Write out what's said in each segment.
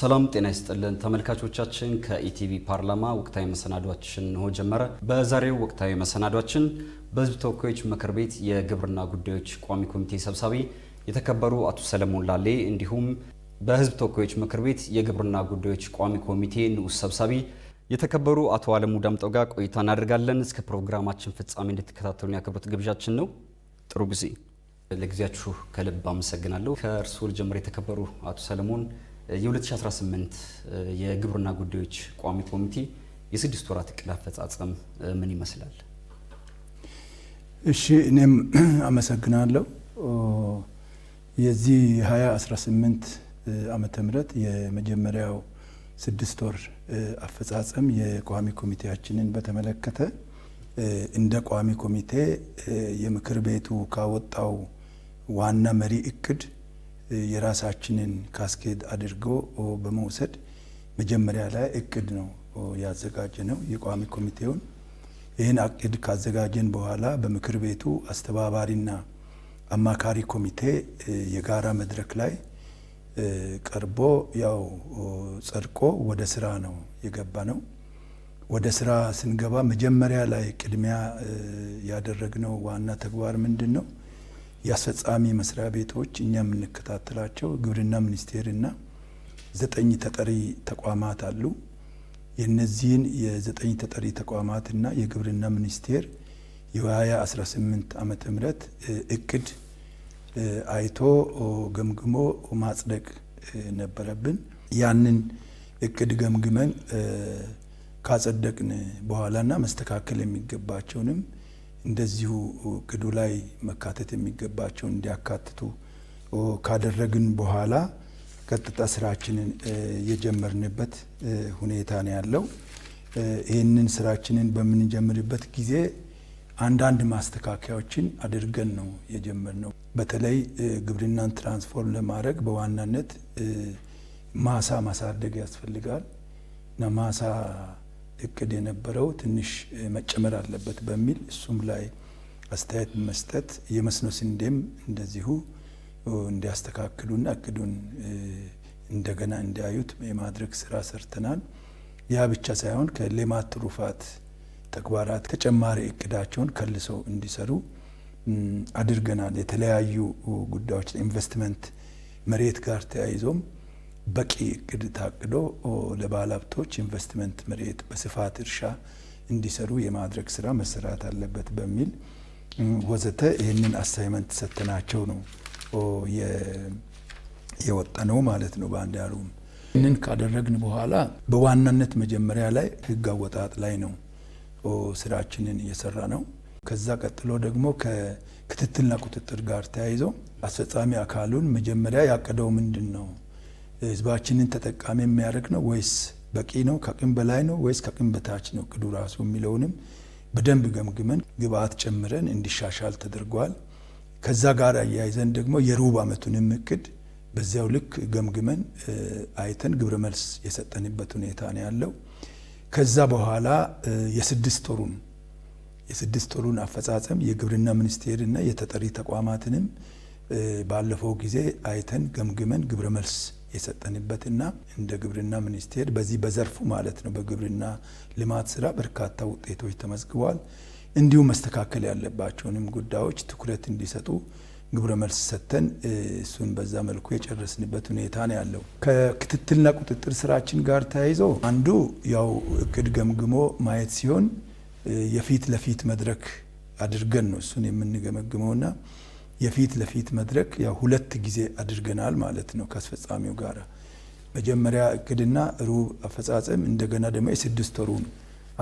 ሰላም ጤና ይስጥልን ተመልካቾቻችን ከኢቲቪ ፓርላማ ወቅታዊ መሰናዷችን ነው ጀመረ። በዛሬው ወቅታዊ መሰናዷችን በሕዝብ ተወካዮች ምክር ቤት የግብርና ጉዳዮች ቋሚ ኮሚቴ ሰብሳቢ የተከበሩ አቶ ሰለሞን ላሌ እንዲሁም በሕዝብ ተወካዮች ምክር ቤት የግብርና ጉዳዮች ቋሚ ኮሚቴ ንዑስ ሰብሳቢ የተከበሩ አቶ አለሙ ዳምጠው ጋር ቆይታ እናደርጋለን። እስከ ፕሮግራማችን ፍጻሜ እንድትከታተሉን ያክብሮት ግብዣችን ነው። ጥሩ ጊዜ። ለጊዜያችሁ ከልብ አመሰግናለሁ። ከእርስዎ ልጀምር የተከበሩ አቶ ሰለሞን የ2018 የግብርና ጉዳዮች ቋሚ ኮሚቴ የስድስት ወራት እቅድ አፈጻጸም ምን ይመስላል? እሺ እኔም አመሰግናለሁ። የዚህ 2018 ዓመተ ምህረት የመጀመሪያው ስድስት ወር አፈጻጸም የቋሚ ኮሚቴያችንን በተመለከተ እንደ ቋሚ ኮሚቴ የምክር ቤቱ ካወጣው ዋና መሪ እቅድ የራሳችንን ካስኬድ አድርጎ በመውሰድ መጀመሪያ ላይ እቅድ ነው ያዘጋጀነው። የቋሚ ኮሚቴውን ይህን እቅድ ካዘጋጀን በኋላ በምክር ቤቱ አስተባባሪና አማካሪ ኮሚቴ የጋራ መድረክ ላይ ቀርቦ ያው ጸድቆ ወደ ስራ ነው የገባ ነው። ወደ ስራ ስንገባ መጀመሪያ ላይ ቅድሚያ ያደረግነው ዋና ተግባር ምንድነው? የአስፈጻሚ መስሪያ ቤቶች እኛ የምንከታተላቸው ግብርና ሚኒስቴርና 9 ተጠሪ ተቋማት አሉ። የነዚህን የ9 ተጠሪ ተቋማትና የግብርና ሚኒስቴር የ2018 ዓመተ ምህረት እቅድ አይቶ ገምግሞ ማጽደቅ ነበረብን። ያንን እቅድ ገምግመን ካጸደቅን በኋላና መስተካከል የሚገባቸውንም እንደዚሁ እቅዱ ላይ መካተት የሚገባቸውን እንዲያካትቱ ካደረግን በኋላ ቀጥታ ስራችንን የጀመርንበት ሁኔታ ነው ያለው። ይህንን ስራችንን በምንጀምርበት ጊዜ አንዳንድ ማስተካከያዎችን አድርገን ነው የጀመርነው። በተለይ ግብርናን ትራንስፎርም ለማድረግ በዋናነት ማሳ ማሳደግ ያስፈልጋል እና ማሳ እቅድ የነበረው ትንሽ መጨመር አለበት በሚል እሱም ላይ አስተያየት መስጠት፣ የመስኖ ስንዴም እንደዚሁ እንዲያስተካክሉና እቅዱን እንደገና እንዲያዩት የማድረግ ስራ ሰርተናል። ያ ብቻ ሳይሆን ከሌማት ትሩፋት ተግባራት ተጨማሪ እቅዳቸውን ከልሰው እንዲሰሩ አድርገናል። የተለያዩ ጉዳዮች ኢንቨስትመንት መሬት ጋር ተያይዞም በቂ እቅድ ታቅዶ ለባለሀብቶች ኢንቨስትመንት መሬት በስፋት እርሻ እንዲሰሩ የማድረግ ስራ መሰራት አለበት በሚል ወዘተ ይህንን አሳይመንት ሰጥተናቸው ነው የወጣነው ማለት ነው። በአንድ ያሉም ይህንን ካደረግን በኋላ በዋናነት መጀመሪያ ላይ ህግ አወጣጥ ላይ ነው ስራችንን እየሰራ ነው። ከዛ ቀጥሎ ደግሞ ከክትትልና ቁጥጥር ጋር ተያይዞ አስፈጻሚ አካሉን መጀመሪያ ያቀደው ምንድን ነው? ህዝባችንን ተጠቃሚ የሚያደርግ ነው ወይስ በቂ ነው? ከአቅም በላይ ነው ወይስ ከአቅም በታች ነው እቅዱ ራሱ የሚለውንም በደንብ ገምግመን ግብአት ጨምረን እንዲሻሻል ተደርጓል። ከዛ ጋር አያይዘን ደግሞ የሩብ ዓመቱንም እቅድ በዚያው ልክ ገምግመን አይተን ግብረ መልስ የሰጠንበት ሁኔታ ነው ያለው። ከዛ በኋላ የስድስት ወሩን አፈጻጸም የግብርና ሚኒስቴርና የተጠሪ ተቋማትንም ባለፈው ጊዜ አይተን ገምግመን ግብረ መልስ የሰጠንበትና እንደ ግብርና ሚኒስቴር በዚህ በዘርፉ ማለት ነው በግብርና ልማት ስራ በርካታ ውጤቶች ተመዝግበዋል። እንዲሁም መስተካከል ያለባቸውንም ጉዳዮች ትኩረት እንዲሰጡ ግብረ መልስ ሰጥተን እሱን በዛ መልኩ የጨረስንበት ሁኔታ ነው ያለው። ከክትትልና ቁጥጥር ስራችን ጋር ተያይዞ አንዱ ያው እቅድ ገምግሞ ማየት ሲሆን የፊት ለፊት መድረክ አድርገን ነው እሱን የምንገመግመውና የፊት ለፊት መድረክ ያው 2 ጊዜ አድርገናል ማለት ነው ከአስፈጻሚው ጋር። መጀመሪያ እቅድና ሩብ አፈጻጸም እንደገና ደግሞ የስድስት ወሩን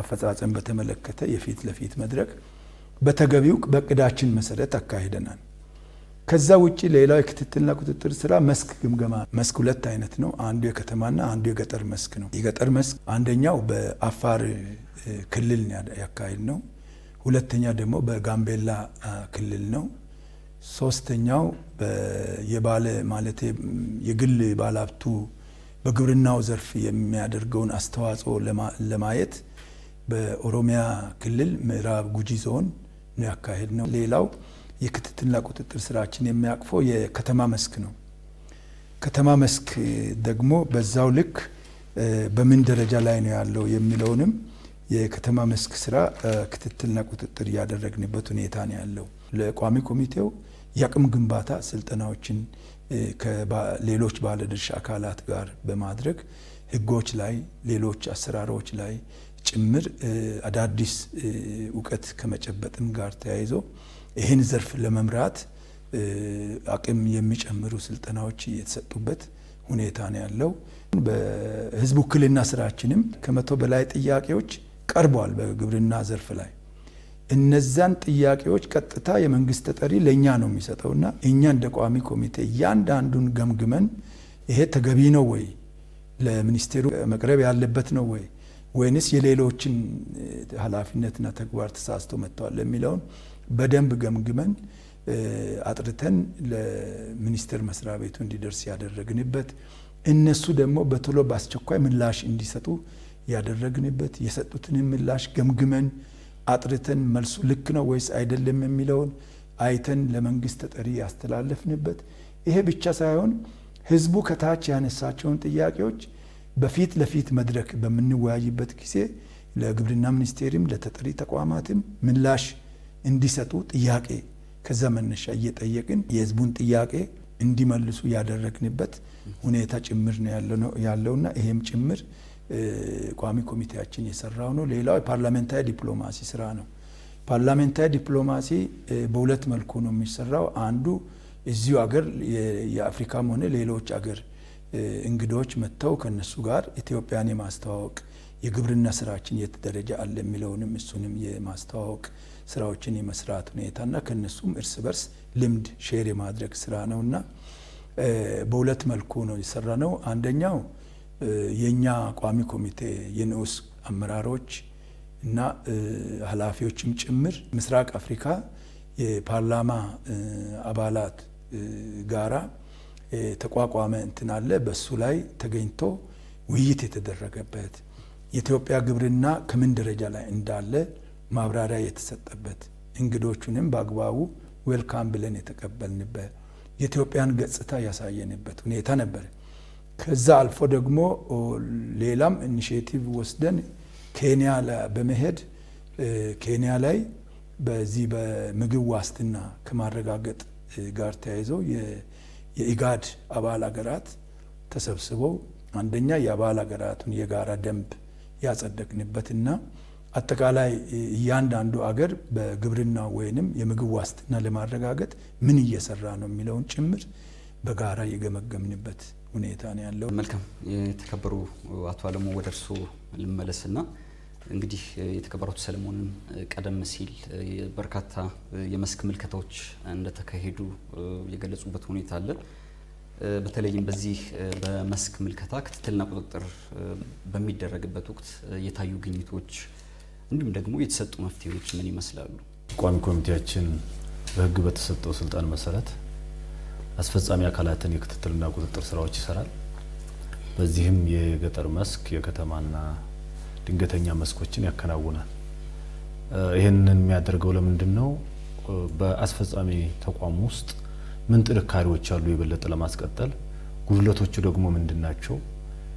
አፈጻጸም በተመለከተ የፊት ለፊት መድረክ በተገቢው በእቅዳችን መሰረት አካሂደናል። ከዛ ውጪ ሌላው የክትትልና ቁጥጥር ስራ መስክ ግምገማ። መስክ 2 አይነት ነው። አንዱ የከተማና አንዱ የገጠር መስክ ነው። የገጠር መስክ አንደኛው በአፋር ክልል ያካሂድ ነው። ሁለተኛ ደግሞ በጋምቤላ ክልል ነው። ሶስተኛው የባለ ማለት የግል ባለሀብቱ በግብርናው ዘርፍ የሚያደርገውን አስተዋጽኦ ለማየት በኦሮሚያ ክልል ምዕራብ ጉጂ ዞን ነው ያካሄድ ነው። ሌላው የክትትልና ቁጥጥር ስራችን የሚያቅፈው የከተማ መስክ ነው። ከተማ መስክ ደግሞ በዛው ልክ በምን ደረጃ ላይ ነው ያለው የሚለውንም የከተማ መስክ ስራ ክትትልና ቁጥጥር ያደረግንበት ሁኔታ ነው ያለው። ለቋሚ ኮሚቴው የአቅም ግንባታ ስልጠናዎችን ከሌሎች ባለድርሻ አካላት ጋር በማድረግ ህጎች ላይ ሌሎች አሰራሮች ላይ ጭምር አዳዲስ እውቀት ከመጨበጥም ጋር ተያይዞ ይህን ዘርፍ ለመምራት አቅም የሚጨምሩ ስልጠናዎች የተሰጡበት ሁኔታ ነው ያለው። በህዝብ ውክልና ስራችንም ከ100 በላይ ጥያቄዎች ቀርበዋል በግብርና ዘርፍ ላይ። እነዛን ጥያቄዎች ቀጥታ የመንግስት ተጠሪ ለኛ ነው የሚሰጠውና እኛ እንደ ቋሚ ኮሚቴ እያንዳንዱን ገምግመን ይሄ ተገቢ ነው ወይ፣ ለሚኒስቴሩ መቅረብ ያለበት ነው ወይ፣ ወይንስ የሌሎችን ኃላፊነትና ተግባር ተሳስቶ መጥተዋል የሚለውን በደንብ ገምግመን አጥርተን ለሚኒስቴር መስሪያ ቤቱ እንዲደርስ ያደረግንበት፣ እነሱ ደግሞ በቶሎ በአስቸኳይ ምላሽ እንዲሰጡ ያደረግንበት፣ የሰጡትን ምላሽ ገምግመን አጥርተን መልሱ ልክ ነው ወይስ አይደለም የሚለውን አይተን ለመንግስት ተጠሪ ያስተላለፍንበት። ይሄ ብቻ ሳይሆን ህዝቡ ከታች ያነሳቸውን ጥያቄዎች በፊት ለፊት መድረክ በምንወያይበት ጊዜ ለግብርና ሚኒስቴርም ለተጠሪ ተቋማትም ምላሽ እንዲሰጡ ጥያቄ ከዛ መነሻ እየጠየቅን የህዝቡን ጥያቄ እንዲመልሱ ያደረግንበት ሁኔታ ጭምር ነው ያለውና ይሄም ጭምር ቋሚ ኮሚቴያችን የሰራው ነው። ሌላው የፓርላሜንታሪ ዲፕሎማሲ ስራ ነው። ፓርላሜንታሪ ዲፕሎማሲ በሁለት መልኩ ነው የሚሰራው። አንዱ እዚሁ አገር የአፍሪካም ሆነ ሌሎች አገር እንግዶች መጥተው ከነሱ ጋር ኢትዮጵያን የማስተዋወቅ የግብርና ስራችን የት ደረጃ አለ የሚለውንም እሱንም የማስተዋወቅ ስራዎችን የመስራት ሁኔታና ከነሱም እርስ በርስ ልምድ ሼር የማድረግ ስራ ነውና በሁለት መልኩ ነው የሰራ ነው። አንደኛው የኛ ቋሚ ኮሚቴ የንዑስ አመራሮች እና ኃላፊዎችም ጭምር ምስራቅ አፍሪካ የፓርላማ አባላት ጋራ ተቋቋመ እንትን አለ። በሱ ላይ ተገኝቶ ውይይት የተደረገበት የኢትዮጵያ ግብርና ከምን ደረጃ ላይ እንዳለ ማብራሪያ የተሰጠበት፣ እንግዶቹንም በአግባቡ ዌልካም ብለን የተቀበልንበት፣ የኢትዮጵያን ገጽታ ያሳየንበት ሁኔታ ነበር። ከዛ አልፎ ደግሞ ሌላም ኢኒሼቲቭ ወስደን ኬንያ በመሄድ ኬንያ ላይ በዚህ በምግብ ዋስትና ከማረጋገጥ ጋር ተያይዞ የኢጋድ አባል አገራት ተሰብስበው አንደኛ የአባል አገራቱን የጋራ ደንብ ያጸደቅንበትና አጠቃላይ እያንዳንዱ አገር በግብርና ወይንም የምግብ ዋስትና ለማረጋገጥ ምን እየሰራ ነው የሚለውን ጭምር በጋራ የገመገምንበት ሁኔታ ነው ያለው። መልካም። የተከበሩ አቶ አለሙ ወደ እርሶ ልመለስና እንግዲህ የተከበሩ አቶ ሰለሞንም ቀደም ሲል በርካታ የመስክ ምልከታዎች እንደተካሄዱ የገለጹበት ሁኔታ አለ። በተለይም በዚህ በመስክ ምልከታ ክትትልና ቁጥጥር በሚደረግበት ወቅት የታዩ ግኝቶች እንዲሁም ደግሞ የተሰጡ መፍትሄዎች ምን ይመስላሉ? ቋሚ ኮሚቴያችን በሕግ በተሰጠው ስልጣን መሰረት አስፈጻሚ አካላትን የክትትልና ቁጥጥር ስራዎች ይሰራል። በዚህም የገጠር መስክ፣ የከተማና ድንገተኛ መስኮችን ያከናውናል። ይሄንን የሚያደርገው ለምንድነው? በአስፈጻሚ ተቋም ውስጥ ምን ጥንካሬዎች አሉ የበለጠ ለማስቀጠል፣ ጉድለቶቹ ደግሞ ምንድናቸው፣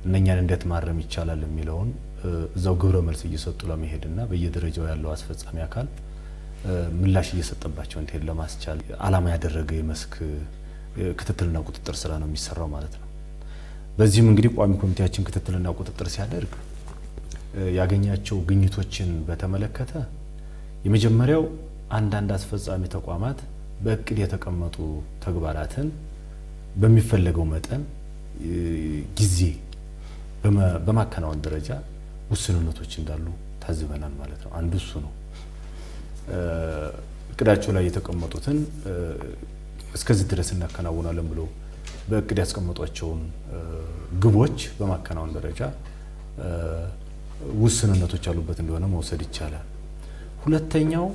እነኛን እንዴት ማረም ይቻላል የሚለውን እዛው ግብረ መልስ እየሰጡ ለመሄድና በየደረጃው ያለው አስፈጻሚ አካል ምላሽ እየሰጠባቸው እንዲሄድ ለማስቻል ዓላማ ያደረገ የመስክ ክትትልና ቁጥጥር ስራ ነው የሚሰራው ማለት ነው። በዚህም እንግዲህ ቋሚ ኮሚቴያችን ክትትልና ቁጥጥር ሲያደርግ ያገኛቸው ግኝቶችን በተመለከተ የመጀመሪያው አንዳንድ አስፈጻሚ ተቋማት በእቅድ የተቀመጡ ተግባራትን በሚፈለገው መጠን ጊዜ በማከናወን ደረጃ ውስንነቶች እንዳሉ ታዝበናል ማለት ነው። አንዱ እሱ ነው። እቅዳቸው ላይ የተቀመጡትን እስከዚህ ድረስ እናከናውናለን ብሎ በእቅድ ያስቀመጧቸውን ግቦች በማከናወን ደረጃ ውስንነቶች አሉበት እንደሆነ መውሰድ ይቻላል። ሁለተኛው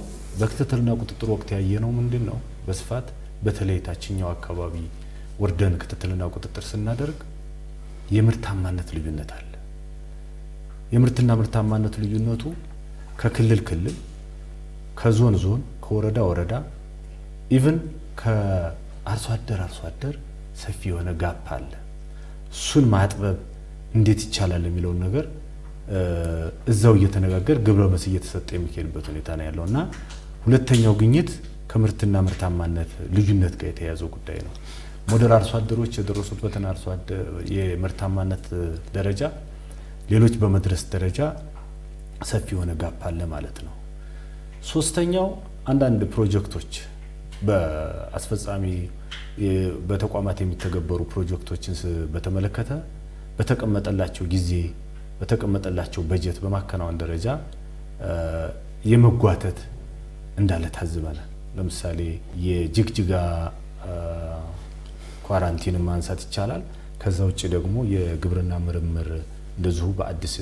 በክትትልና ቁጥጥር ወቅት ያየነው ምንድነው? በስፋት በተለይ ታችኛው አካባቢ ወርደን ክትትልና ቁጥጥር ስናደርግ የምርታማነት ልዩነት አለ። የምርትና ምርታማነት ልዩነቱ ከክልል ክልል፣ ከዞን ዞን፣ ከወረዳ ወረዳ ኢቭን ከአርሶ አደር ሰፊ የሆነ ጋፕ አለ። እሱን ማጥበብ እንዴት ይቻላል የሚለውን ነገር እዛው እየተነጋገር ግብረ መልስ እየተሰጠ የሚሄድበት ሁኔታ ነው ያለውና ሁለተኛው ግኝት ከምርትና ምርታማነት ልዩነት ጋር የተያያዘው ጉዳይ ነው። ሞዴል አርሶ አደሮች የደረሱበትን አርሶ አደር የምርታማነት ደረጃ ሌሎች በመድረስ ደረጃ ሰፊ የሆነ ጋፕ አለ ማለት ነው። ሶስተኛው አንዳንድ ፕሮጀክቶች በአስፈጻሚ በተቋማት የሚተገበሩ ፕሮጀክቶችን በተመለከተ በተቀመጠላቸው ጊዜ በተቀመጠላቸው በጀት በማከናወን ደረጃ የመጓተት እንዳለ ታዝበናል። ለምሳሌ የጅግጅጋ ኳራንቲን ማንሳት ይቻላል። ከዛ ውጪ ደግሞ የግብርና ምርምር እንደዚሁ በአዲስ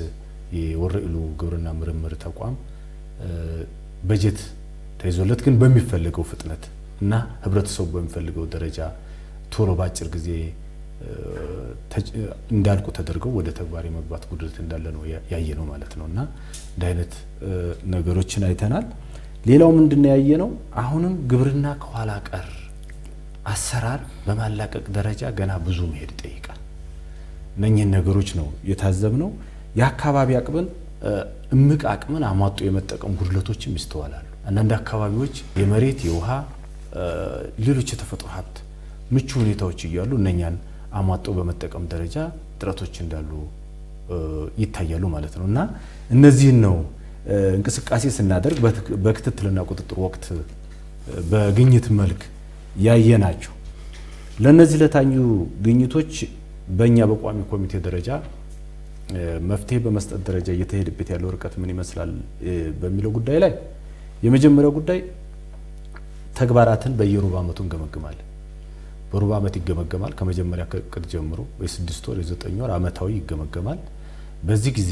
የወረኢሉ ግብርና ምርምር ተቋም በጀት ተይዞለት ግን በሚፈልገው ፍጥነት እና ህብረተሰቡ በሚፈልገው ደረጃ ቶሎ ባጭር ጊዜ እንዳልኩ ተደርገው ወደ ተግባር የመግባት ጉድለት እንዳለ ነው ያየነው ማለት ነውና እንደ አይነት ነገሮችን አይተናል። ሌላው ምንድነው ያየነው? አሁንም ግብርና ከኋላ ቀር አሰራር በማላቀቅ ደረጃ ገና ብዙ መሄድ ይጠይቃል። እነኚህን ነገሮች ነው የታዘብነው። የአካባቢ አቅምን እምቅ አቅምን አሟጦ የመጠቀም ጉድለቶችም ይስተዋላሉ። አንዳንድ አካባቢዎች የመሬት የውሃ ሌሎች የተፈጥሮ ሀብት ምቹ ሁኔታዎች እያሉ እነኛን አሟጦ በመጠቀም ደረጃ ጥረቶች እንዳሉ ይታያሉ ማለት ነውና እነዚህን ነው እንቅስቃሴ ስናደርግ በክትትልና ቁጥጥር ወቅት በግኝት መልክ ያየናቸው። ለነዚህ ለታኙ ግኝቶች በእኛ በቋሚ ኮሚቴ ደረጃ መፍትሄ በመስጠት ደረጃ እየተሄደበት ያለው ርቀት ምን ይመስላል በሚለው ጉዳይ ላይ የመጀመሪያው ጉዳይ ተግባራትን በየሩብ ዓመቱ እንገመግማለን። በሩብ ዓመት ይገመገማል። ከመጀመሪያ እቅድ ጀምሮ የ6 ወር የ9 ወር ዓመታዊ ይገመገማል። በዚህ ጊዜ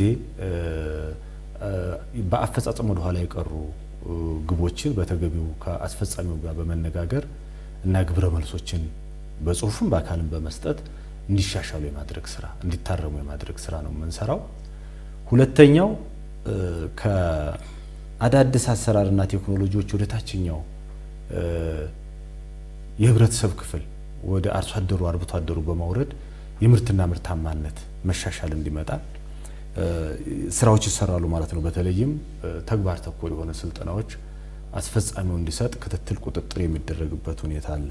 በአፈጻጸም ወደ ኋላ የቀሩ ግቦችን በተገቢው ከአስፈጻሚው ጋር በመነጋገር እና ግብረ መልሶችን በጽሁፍም በአካልም በመስጠት እንዲሻሻሉ የማድረግ ስራ እንዲታረሙ የማድረግ ስራ ነው የምንሰራው። ሁለተኛው ከአዳዲስ አሰራርና ቴክኖሎጂዎች ወደ ታችኛው የህብረተሰብ ክፍል ወደ አርሶ አደሩ አርብቶ አደሩ በማውረድ የምርትና ምርታማነት መሻሻል እንዲመጣ ስራዎች ይሰራሉ ማለት ነው። በተለይም ተግባር ተኮር የሆነ ስልጠናዎች አስፈጻሚው እንዲሰጥ ክትትል ቁጥጥር የሚደረግበት ሁኔታ አለ።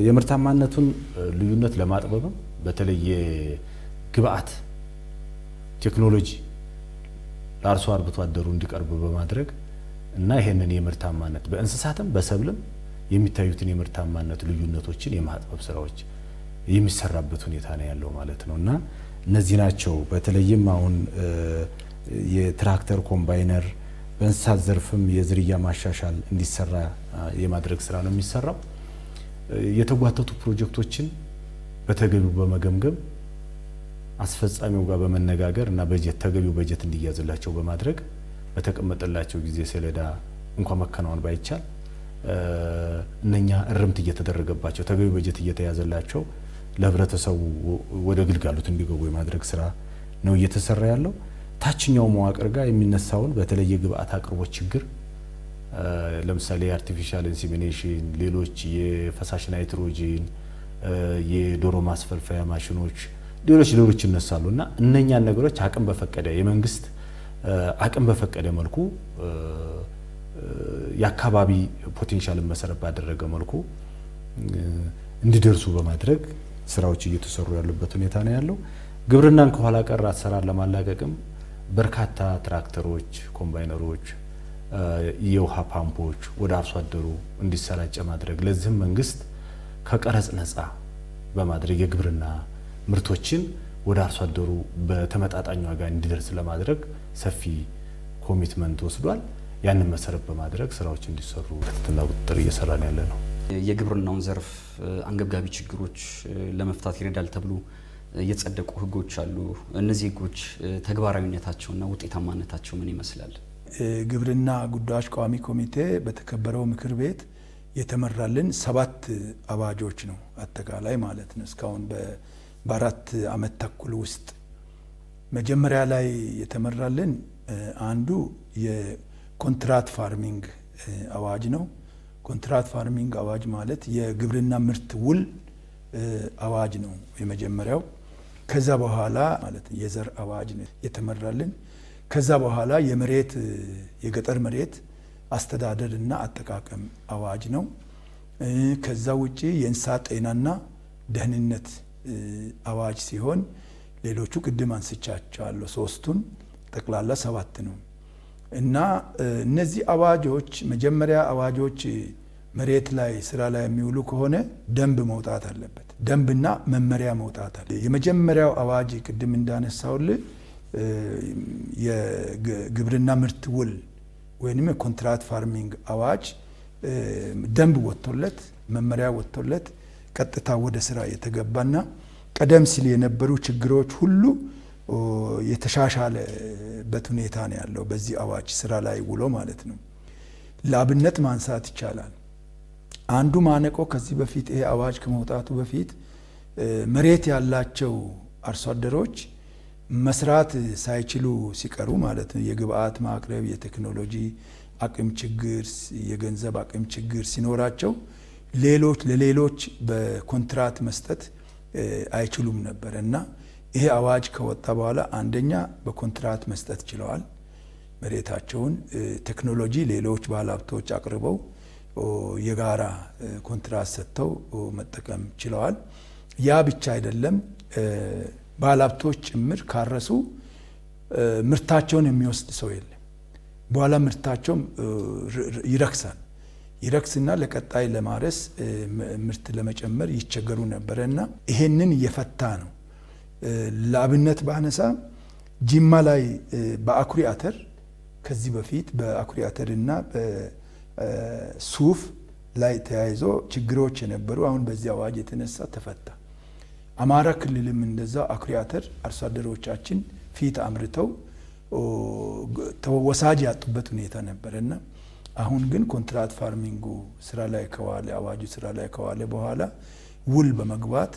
የምርታማነቱን ልዩነት ለማጥበብም በተለይ የግብአት ቴክኖሎጂ ለአርሶ አርብቶ አደሩ እንዲቀርብ በማድረግ እና ይሄንን የምርታማነት በእንስሳትም በሰብልም የሚታዩትን የምርታማነት ልዩነቶችን የማጥበብ ስራዎች የሚሰራበት ሁኔታ ነው ያለው ማለት ነውና እነዚህ ናቸው። በተለይም አሁን የትራክተር ኮምባይነር በእንስሳት ዘርፍም የዝርያ ማሻሻል እንዲሰራ የማድረግ ስራ ነው የሚሰራው። የተጓተቱ ፕሮጀክቶችን በተገቢው በመገምገም አስፈጻሚው ጋር በመነጋገር እና በጀት ተገቢው በጀት እንዲያዝላቸው በማድረግ በተቀመጠላቸው ጊዜ ሰሌዳ እንኳን መከናወን ባይቻል እነኛ እርምት እየተደረገባቸው ተገቢው በጀት እየተያዘላቸው ለህብረተሰቡ ወደ ግልጋሎት እንዲገቡ የማድረግ ስራ ነው እየተሰራ ያለው። ታችኛው መዋቅር ጋር የሚነሳውን በተለይ የግብአት አቅርቦት ችግር ለምሳሌ የአርቲፊሻል ኢንሲሚኔሽን፣ ሌሎች የፈሳሽ ናይትሮጂን፣ የዶሮ ማስፈልፈያ ማሽኖች፣ ሌሎች ይነሳሉና እነኛን ነገሮች አቅም በፈቀደ የመንግስት አቅም በፈቀደ መልኩ የአካባቢ ፖቴንሻልን መሰረት ባደረገ መልኩ እንዲደርሱ በማድረግ ስራዎች እየተሰሩ ያሉበት ሁኔታ ነው ያለው። ግብርናን ከኋላ ቀር አሰራር ለማላቀቅም በርካታ ትራክተሮች፣ ኮምባይነሮች፣ የውሃ ፓምፖች ወደ አርሶ አደሩ እንዲሰራጭ ማድረግ ለዚህም መንግስት ከቀረጽ ነፃ በማድረግ የግብርና ምርቶችን ወደ አርሶ አደሩ በተመጣጣኝ ዋጋ እንዲደርስ ለማድረግ ሰፊ ኮሚትመንት ወስዷል። ያንን መሰረት በማድረግ ስራዎች እንዲሰሩ ክትትልና ቁጥጥር እየሰራን ያለ ነው። የግብርናውን ዘርፍ አንገብጋቢ ችግሮች ለመፍታት ይረዳል ተብሎ የጸደቁ ህጎች አሉ። እነዚህ ህጎች ተግባራዊነታቸውና ውጤታማነታቸው ምን ይመስላል? ግብርና ጉዳዮች ቋሚ ኮሚቴ በተከበረው ምክር ቤት የተመራልን 7 አዋጆች ነው አጠቃላይ ማለት ነው። እስካሁን በ4 ዓመት ተኩል ውስጥ መጀመሪያ ላይ የተመራልን አንዱ የኮንትራት ፋርሚንግ አዋጅ ነው። ኮንትራት ፋርሚንግ አዋጅ ማለት የግብርና ምርት ውል አዋጅ ነው የመጀመሪያው። ከዛ በኋላ ማለት የዘር አዋጅ ነው የተመራልን። ከዛ በኋላ የገጠር መሬት አስተዳደርና አጠቃቀም አዋጅ ነው። ከዛ ውጪ የእንስሳት ጤናና ደህንነት አዋጅ ሲሆን ሌሎቹ ቅድም አንስቻቸዋለሁ። 3ቱን ጠቅላላ 7 ነው እና እነዚህ አዋጆች መጀመሪያ አዋጆች መሬት ላይ ስራ ላይ የሚውሉ ከሆነ ደንብ መውጣት አለበት። ደንብና መመሪያ መውጣት አለ። የመጀመሪያው አዋጅ ቅድም እንዳነሳውልህ የግብርና ምርት ውል ወይንም የኮንትራት ፋርሚንግ አዋጅ ደንብ ወጥቶለት መመሪያ ወጥቶለት ቀጥታ ወደ ስራ የተገባና ቀደም ሲል የነበሩ ችግሮች ሁሉ የተሻሻለበት ሁኔታ ነው ያለው በዚህ አዋጅ ስራ ላይ ውሎ ማለት ነው። ለአብነት ማንሳት ይቻላል። አንዱ ማነቆ ከዚህ በፊት ይሄ አዋጅ ከመውጣቱ በፊት መሬት ያላቸው አርሶ አደሮች መስራት ሳይችሉ ሲቀሩ ማለት ነው የግብአት ማቅረብ፣ የቴክኖሎጂ አቅም ችግር፣ የገንዘብ አቅም ችግር ሲኖራቸው ለሌሎች በኮንትራት መስጠት አይችሉም ነበር እና ይሄ አዋጅ ከወጣ በኋላ አንደኛ በኮንትራት መስጠት ችለዋል መሬታቸውን። ቴክኖሎጂ ሌሎች ባለሀብቶች አቅርበው የጋራ ኮንትራት ሰጥተው መጠቀም ችለዋል። ያ ብቻ አይደለም፣ ባለሀብቶች ጭምር ካረሱ ምርታቸውን የሚወስድ ሰው የለም። በኋላ ምርታቸውም ይረክስና ለቀጣይ ለማረስ ምርት ለመጨመር ይቸገሩ ነበረ እና ይሄንን እየፈታ ነው። ለአብነት ባነሳ ጂማ ላይ በአኩሪ አተር ከዚህ በፊት በአኩሪ አተርና በሱፍ ላይ ተያይዞ ችግሮች የነበሩ አሁን በዚህ አዋጅ የተነሳ ተፈታ። አማራ ክልልም እንደዛ አኩሪ አተር አርሶ አደሮቻችን ፊት አምርተው ተወሳጅ ያጡበት ሁኔታ ነበረና አሁን ግን ኮንትራት ፋርሚንጉ ስራ ላይ ከዋለ አዋጁ ስራ ላይ ከዋለ በኋላ ውል በመግባት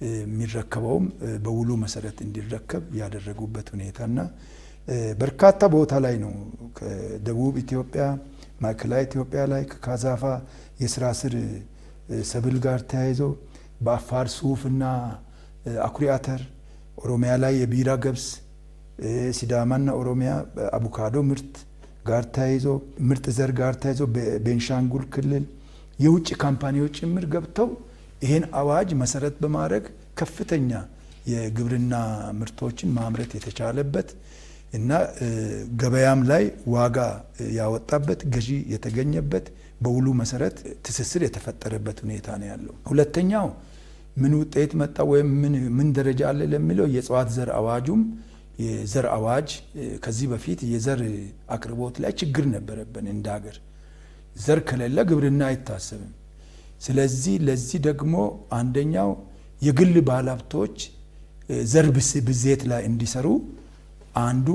የሚረከበውም በውሉ መሰረት እንዲረከብ ያደረጉበት ሁኔታና በርካታ ቦታ ላይ ነው ከደቡብ ኢትዮጵያ፣ ማዕከላዊ ኢትዮጵያ ላይ ከካዛፋ የስራ ስር ሰብል ጋር ተያይዞ በአፋር ሱፍና አኩሪ አተር፣ ኦሮሚያ ላይ የቢራ ገብስ፣ ሲዳማና ኦሮሚያ አቡካዶ ምርት ጋር ተያይዞ ምርጥ ዘር ጋር ተያይዞ በቤንሻንጉል ክልል የውጭ ካምፓኒዎች ጭምር ገብተው ይሄን አዋጅ መሰረት በማድረግ ከፍተኛ የግብርና ምርቶችን ማምረት የተቻለበት እና ገበያም ላይ ዋጋ ያወጣበት ገዢ የተገኘበት በውሉ መሰረት ትስስር የተፈጠረበት ሁኔታ ነው ያለው። ሁለተኛው ምን ውጤት መጣ ወይም ምን ደረጃ አለ ለሚለው የእጽዋት ዘር አዋጁም የዘር አዋጅ ከዚህ በፊት የዘር አቅርቦት ላይ ችግር ነበረብን እንደ ሀገር። ዘር ከሌለ ግብርና አይታሰብም። ስለዚህ ለዚህ ደግሞ አንደኛው የግል ባለሀብቶች ዘር ብዜት ላይ እንዲሰሩ አንዱ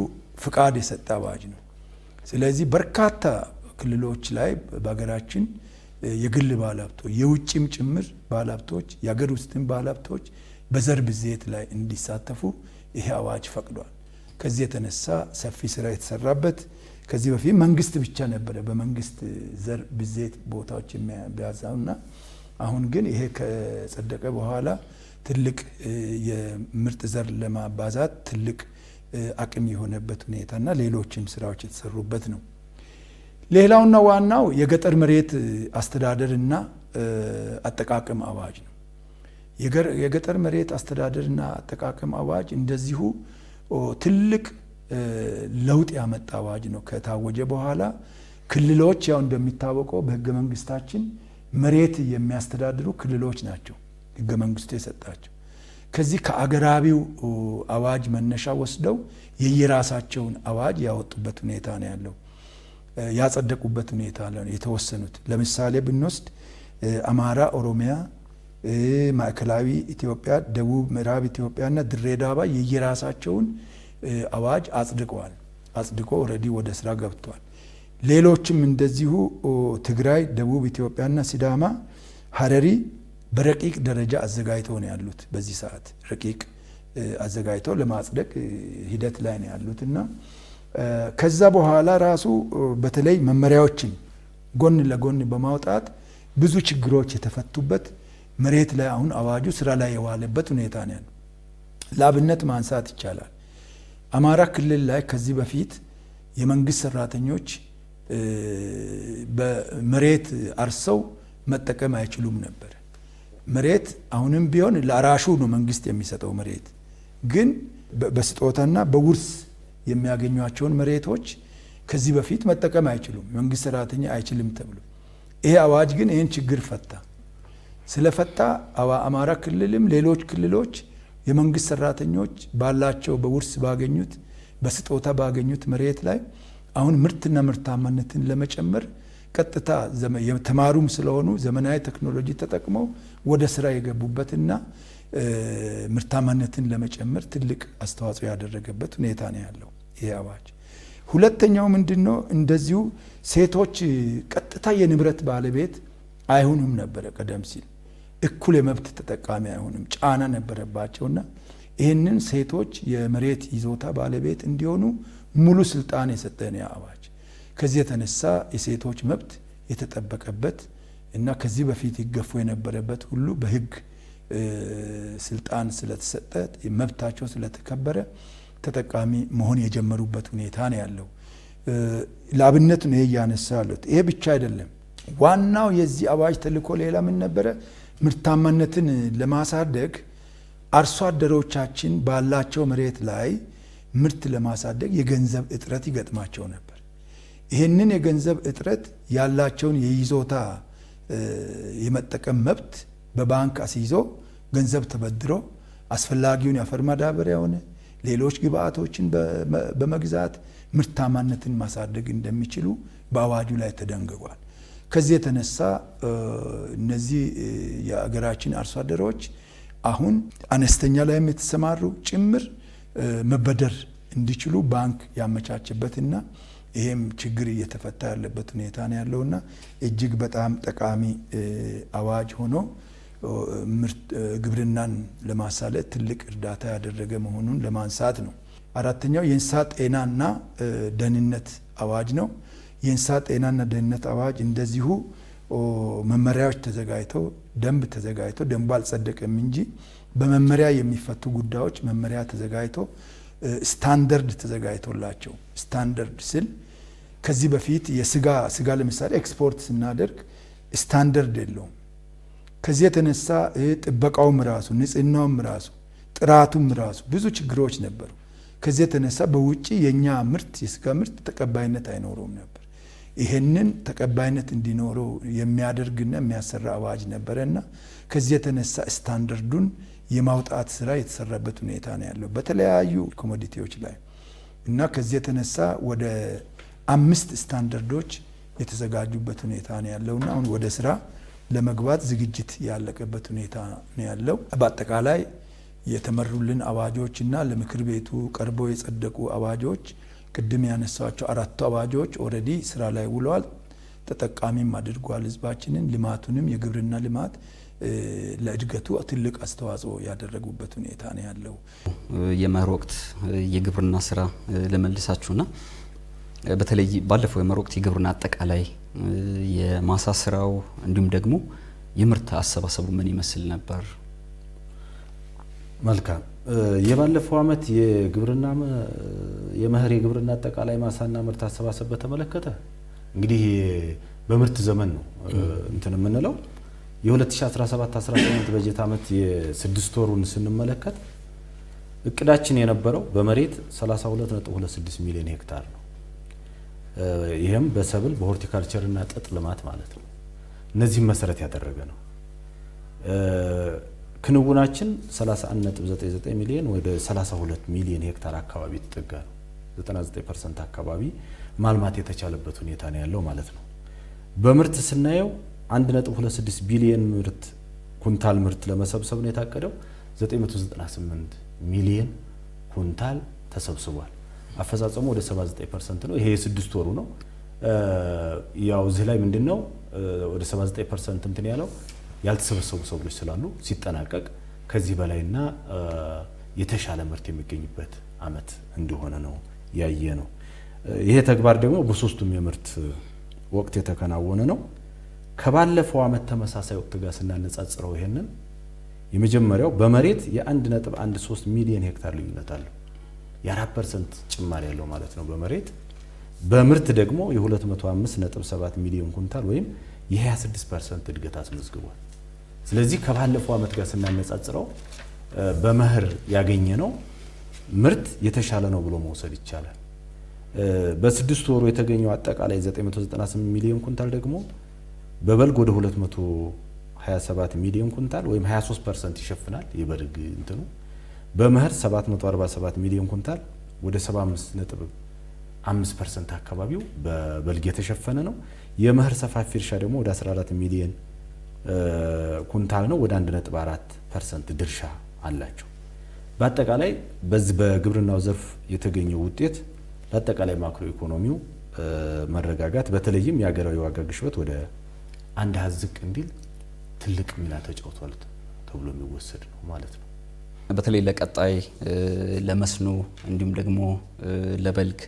ፍቃድ የሰጠ አዋጅ ነው። ስለዚህ በርካታ ክልሎች ላይ በሀገራችን የግል ባለሀብቶች የውጭም ጭምር ባለሀብቶች የሀገር ውስጥም ባለሀብቶች በዘር ብዜት ላይ እንዲሳተፉ ይሄ አዋጅ ፈቅዷል። ከዚህ የተነሳ ሰፊ ስራ የተሰራበት ከዚህ በፊት መንግስት ብቻ ነበረ በመንግስት ዘር ብዜት ቦታዎች የሚያዛውና አሁን ግን ይሄ ከጸደቀ በኋላ ትልቅ የምርጥ ዘር ለማባዛት ትልቅ አቅም የሆነበት ሁኔታና ሌሎችም ስራዎች የተሰሩበት ነው። ሌላውና ዋናው የገጠር መሬት አስተዳደርና አጠቃቀም አዋጅ ነው። የገጠር መሬት አስተዳደርና አጠቃቀም አዋጅ እንደዚሁ ትልቅ ለውጥ ያመጣ አዋጅ ነው። ከታወጀ በኋላ ክልሎች ያው እንደሚታወቀው በህገ መንግስታችን መሬት የሚያስተዳድሩ ክልሎች ናቸው ህገ መንግስቱ የሰጣቸው። ከዚህ ከአገራዊው አዋጅ መነሻ ወስደው የየራሳቸውን አዋጅ ያወጡበት ሁኔታ ነው ያለው፣ ያጸደቁበት ሁኔታ ነው የተወሰኑት። ለምሳሌ ብንወስድ አማራ፣ ኦሮሚያ፣ ማዕከላዊ ኢትዮጵያ፣ ደቡብ ምዕራብ ኢትዮጵያና ድሬዳዋ የየራሳቸውን አዋጅ አጽድቀዋል። አጽድቆ ኦልሬዲ ወደ ስራ ገብቷል። ሌሎችም እንደዚሁ ትግራይ፣ ደቡብ ኢትዮጵያና ሲዳማ፣ ሀረሪ በረቂቅ ደረጃ አዘጋጅተው ነው ያሉት። በዚህ ሰዓት ረቂቅ አዘጋጅተው ለማጽደቅ ሂደት ላይ ነው ያሉትና ከዛ በኋላ ራሱ በተለይ መመሪያዎችን ጎን ለጎን በማውጣት ብዙ ችግሮች የተፈቱበት መሬት ላይ አሁን አዋጁ ስራ ላይ የዋለበት ሁኔታ ነው ያለው። ለአብነት ማንሳት ይቻላል። አማራ ክልል ላይ ከዚህ በፊት የመንግስት ሰራተኞች በመሬት አርሰው መጠቀም አይችሉም ነበር። መሬት አሁንም ቢሆን ለአራሹ ነው መንግስት የሚሰጠው መሬት፣ ግን በስጦታና በውርስ የሚያገኟቸውን መሬቶች ከዚህ በፊት መጠቀም አይችሉም፣ መንግስት ሰራተኛ አይችልም ተብሎ። ይሄ አዋጅ ግን ይህን ችግር ፈታ። ስለፈታ አማራ ክልልም ሌሎች ክልሎች የመንግስት ሰራተኞች ባላቸው በውርስ ባገኙት በስጦታ ባገኙት መሬት ላይ አሁን ምርትና ምርታማነትን ለመጨመር ቀጥታ የተማሩም ስለሆኑ ዘመናዊ ቴክኖሎጂ ተጠቅመው ወደ ስራ የገቡበትና ምርታማነትን ለመጨመር ትልቅ አስተዋጽኦ ያደረገበት ሁኔታ ነው ያለው ይሄ አዋጅ። ሁለተኛው ምንድነው? እንደዚሁ ሴቶች ቀጥታ የንብረት ባለቤት አይሆኑም ነበረ። ቀደም ሲል እኩል የመብት ተጠቃሚ አይሆኑም፣ ጫና ነበረባቸውና ይህንን ሴቶች የመሬት ይዞታ ባለቤት እንዲሆኑ ሙሉ ስልጣን የሰጠ ነው አዋጅ። ከዚህ የተነሳ የሴቶች መብት የተጠበቀበት እና ከዚህ በፊት ይገፉ የነበረበት ሁሉ በህግ ስልጣን ስለተሰጠ መብታቸው ስለተከበረ ተጠቃሚ መሆን የጀመሩበት ሁኔታ ነው ያለው። ለአብነት ነው ያነሳ ያሉት። ይሄ ብቻ አይደለም። ዋናው የዚህ አዋጅ ተልእኮ ሌላ ምን ነበረ? ምርታማነትን ለማሳደግ አርሶ አደሮቻችን ባላቸው መሬት ላይ ምርት ለማሳደግ የገንዘብ እጥረት ይገጥማቸው ነበር። ይህንን የገንዘብ እጥረት ያላቸውን የይዞታ የመጠቀም መብት በባንክ አስይዞ ገንዘብ ተበድሮ አስፈላጊውን የአፈር ማዳበሪያ ሆነ ሌሎች ግብአቶችን በመግዛት ምርታማነትን ማሳደግ እንደሚችሉ በአዋጁ ላይ ተደንግጓል። ከዚህ የተነሳ እነዚህ የአገራችን አርሶ አደሮች አሁን አነስተኛ ላይም የተሰማሩ ጭምር መበደር እንዲችሉ ባንክ ያመቻቸበትና ይሄም ችግር እየተፈታ ያለበት ሁኔታ ነው ያለውና እጅግ በጣም ጠቃሚ አዋጅ ሆኖ ግብርናን ለማሳለጥ ትልቅ እርዳታ ያደረገ መሆኑን ለማንሳት ነው። አራተኛው የእንስሳት ጤናና ደህንነት አዋጅ ነው። የእንስሳት ጤናና ደህንነት አዋጅ እንደዚሁ መመሪያዎች ተዘጋጅተው ደንቡ አልጸደቀም እንጂ በመመሪያ የሚፈቱ ጉዳዮች መመሪያ ተዘጋጅቶ ስታንዳርድ ተዘጋጅቶላቸው፣ ስታንዳርድ ስል ከዚህ በፊት የስጋ ለምሳሌ ኤክስፖርት ስናደርግ ስታንዳርድ የለውም። ከዚህ የተነሳ ጥበቃውም ራሱ ንጽህናውም ራሱ ጥራቱም ራሱ ብዙ ችግሮች ነበሩ። ከዚህ የተነሳ በውጪ የኛ ምርት የስጋ ምርት ተቀባይነት አይኖረውም ነበር። ይሄንን ተቀባይነት እንዲኖረው የሚያደርግና የሚያሰራ አዋጅ ነበረና ከዚህ የተነሳ ስታንዳርዱን የማውጣት ስራ የተሰራበት ሁኔታ ነው ያለው በተለያዩ ኮሞዲቲዎች ላይ እና ከዚህ የተነሳ ወደ 5 ስታንዳርዶች የተዘጋጁበት ሁኔታ ነው ያለውና አሁን ወደ ስራ ለመግባት ዝግጅት ያለቀበት ሁኔታ ነው ያለው። በአጠቃላይ የተመሩልን አዋጆችና ለምክር ቤቱ ቀርበው የጸደቁ አዋጆች ቅድም ያነሳቸው 4 አዋጆች ኦልሬዲ ስራ ላይ ውለዋል። ተጠቃሚም አድርጓል ህዝባችንን። ልማቱንም የግብርና ልማት ለእድገቱ ትልቅ አስተዋጽኦ ያደረጉበት ሁኔታ ነው ያለው። የመኸር ወቅት የግብርና ስራ ለመልሳችሁና በተለይ ባለፈው የመኸር ወቅት የግብርና አጠቃላይ የማሳ ስራው እንዲሁም ደግሞ የምርት አሰባሰቡ ምን ይመስል ነበር? መልካም። የባለፈው አመት የግብርና የመኸር የግብርና አጠቃላይ ማሳና ምርት አሰባሰብ በተመለከተ እንግዲህ በምርት ዘመን ነው እንትን የምንለው የ2017-18 በጀት አመት የ6 ወሩን ስንመለከት እቅዳችን የነበረው በመሬት 32.26 ሚሊዮን ሄክታር ነው። ይሄም በሰብል በሆርቲካልቸር እና ጥጥ ልማት ማለት ነው። እነዚህም መሰረት ያደረገ ነው። ክንውናችን 31.99 ሚሊዮን ወደ 32 ሚሊዮን ሄክታር አካባቢ ተጠጋ ነው። 99% አካባቢ ማልማት የተቻለበት ሁኔታ ነው ያለው ማለት ነው። በምርት ስናየው 1.26 ቢሊዮን ምርት ኩንታል ምርት ለመሰብሰብ ነው የታቀደው። 998 ሚሊዮን ኩንታል ተሰብስቧል። አፈጻጸሙ ወደ 79% ነው። ይሄ የ6 ወሩ ነው። ያው እዚህ ላይ ምንድነው ወደ 79% እንትን ያለው ያልተሰበሰቡ ሰብሎች ስላሉ ሲጠናቀቅ ከዚህ በላይና የተሻለ ምርት የሚገኝበት አመት እንደሆነ ነው ያየ ነው። ይሄ ተግባር ደግሞ በሶስቱም የምርት ወቅት የተከናወነ ነው። ከባለፈው ዓመት ተመሳሳይ ወቅት ጋር ስናነጻጽረው ይሄንን የመጀመሪያው በመሬት የ1.13 ሚሊዮን ሄክታር ልዩነት አለው። የ4% ጭማሪ ያለው ማለት ነው በመሬት። በምርት ደግሞ የ205.7 ሚሊዮን ኩንታል ወይም የ26% እድገት አስመዝግቧል። ስለዚህ ከባለፈው ዓመት ጋር ስናነጻጽረው በመኸር ያገኘ ነው ምርት የተሻለ ነው ብሎ መውሰድ ይቻላል። በ6 ወሩ የተገኘው አጠቃላይ 998 ሚሊዮን ኩንታል ደግሞ በበልግ ወደ 227 ሚሊዮን ኩንታል ወይም 23% ይሸፍናል የበልግ እንትኑ። በመኸር 747 ሚሊዮን ኩንታል ወደ 75.5% አካባቢው በበልግ የተሸፈነ ነው። የመኸር ሰፋፊ እርሻ ደግሞ ወደ 14 ሚሊዮን ኩንታል ነው፣ ወደ 1.4% ድርሻ አላቸው። በአጠቃላይ በዚህ በግብርናው ዘርፍ የተገኘው ውጤት ለአጠቃላይ ማክሮ ኢኮኖሚው መረጋጋት በተለይም የሀገራዊ ዋጋ ግሽበት ወደ አንድ አሃዝ ዝቅ እንዲል ትልቅ ሚና ተጫውቷል ተብሎ የሚወሰድ ነው ማለት ነው። በተለይ ለቀጣይ ለመስኖ እንዲሁም ደግሞ ለበልግ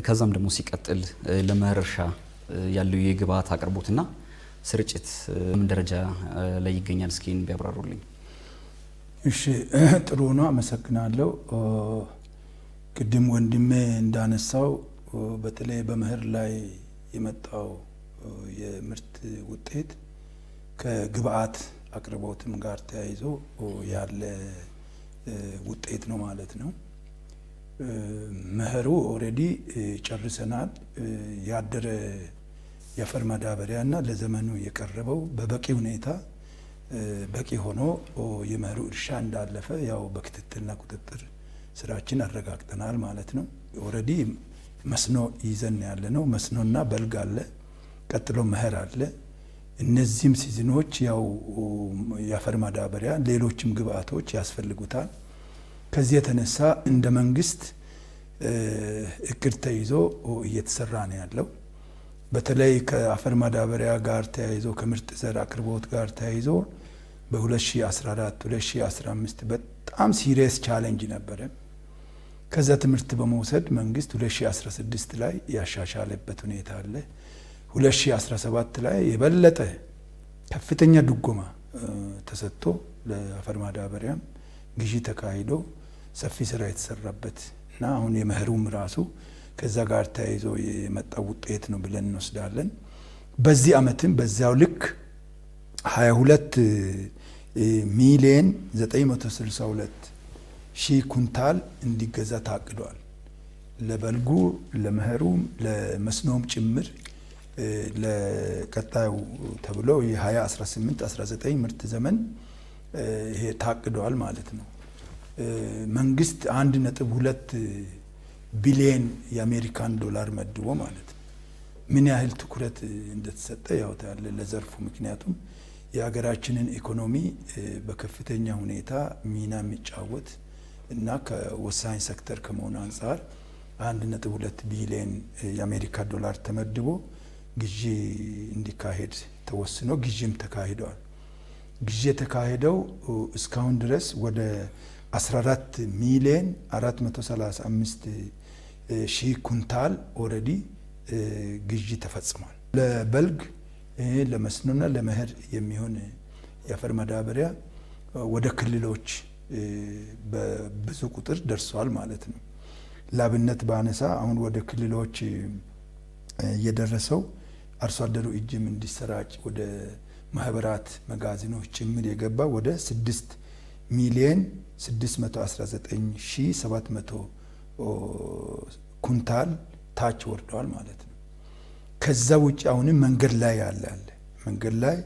ከዛም ደግሞ ሲቀጥል ለመኸር እርሻ ያለው የግብዓት አቅርቦትና ስርጭት ምን ደረጃ ላይ ይገኛል? እስኪ ቢያብራሩልኝ። እሺ፣ ጥሩ ነው፣ አመሰግናለሁ። ቅድም ወንድሜ እንዳነሳው በተለይ በመኸር ላይ የመጣው የምርት ውጤት ከግብዓት አቅርቦትም ጋር ተያይዞ ያለ ውጤት ነው ማለት ነው። መኸሩ ኦልሬዲ ጨርሰናል። ያደረ የአፈር ማዳበሪያና ለዘመኑ የቀረበው በበቂ ሁኔታ በቂ ሆኖ የመኸሩ እርሻ እንዳለፈ ያው በክትትልና ቁጥጥር ስራችን አረጋግጠናል ማለት ነው። ኦልሬዲ መስኖ ይዘን ያለ ነው። መስኖና በልግ አለ፣ ቀጥሎ መኸር አለ። እነዚህም ሲዝኖች ያው የአፈር ማዳበሪያ ሌሎችም ግብአቶች ያስፈልጉታል። ከዚህ የተነሳ እንደ መንግስት እቅድ ተይዞ እየተሰራ ነው ያለው። በተለይ ከአፈር ማዳበሪያ ጋር ተያይዞ ከምርጥ ዘር አቅርቦት ጋር ተያይዞ በ2014 2015 በጣም ሲሪየስ ቻሌንጅ ነበረ። ከዛ ትምህርት በመውሰድ መንግስት 2016 ላይ ያሻሻለበት ሁኔታ አለ። 2017 ላይ የበለጠ ከፍተኛ ድጎማ ተሰጥቶ ለአፈር ማዳበሪያም ግዢ ተካሂዶ ሰፊ ስራ የተሰራበት እና አሁን የመኸሩም ራሱ ከዛ ጋር ተያይዞ የመጣው ውጤት ነው ብለን እንወስዳለን። በዚህ ዓመትም በዛው ልክ 22 ሚሊዮን 962 ሺህ ኩንታል እንዲገዛ ታቅዷል። ለበልጉ ለመኸሩም ለመስኖም ጭምር ለቀጣዩ ተብሎ የ2018-19 ምርት ዘመን ይሄ ታቅዷል ማለት ነው። መንግስት 1.2 ቢሊዮን የአሜሪካን ዶላር መድቦ ማለት ነው። ምን ያህል ትኩረት እንደተሰጠ ያው ታያለ ለዘርፉ። ምክንያቱም የሀገራችንን ኢኮኖሚ በከፍተኛ ሁኔታ ሚና የሚጫወት እና ከወሳኝ ሴክተር ከመሆኑ አንጻር 1.2 ቢሊዮን የአሜሪካ ዶላር ተመድቦ ግዢ እንዲካሄድ ተወስኖ ግዢም ተካሂደዋል። ግዢ የተካሄደው እስካሁን ድረስ ወደ 14 ሚሊዮን 435 ሺህ ኩንታል ኦልሬዲ ግዢ ተፈጽሟል። ለበልግ ለመስኖና ለመኸር የሚሆን የአፈር ማዳበሪያ ወደ ክልሎች በብዙ ቁጥር ደርሷል ማለት ነው። ላብነት ባነሳ አሁን ወደ ክልሎች የደረሰው አርሶ አደሩ እጅም እንዲሰራጭ ወደ ማህበራት መጋዘኖች ጭምር የገባ ወደ 6 ሚሊዮን 619,700 ኩንታል ታች ወርደዋል ማለት ነው። ከዛ ውጭ አሁንም መንገድ ላይ ያለ መንገድ ላይ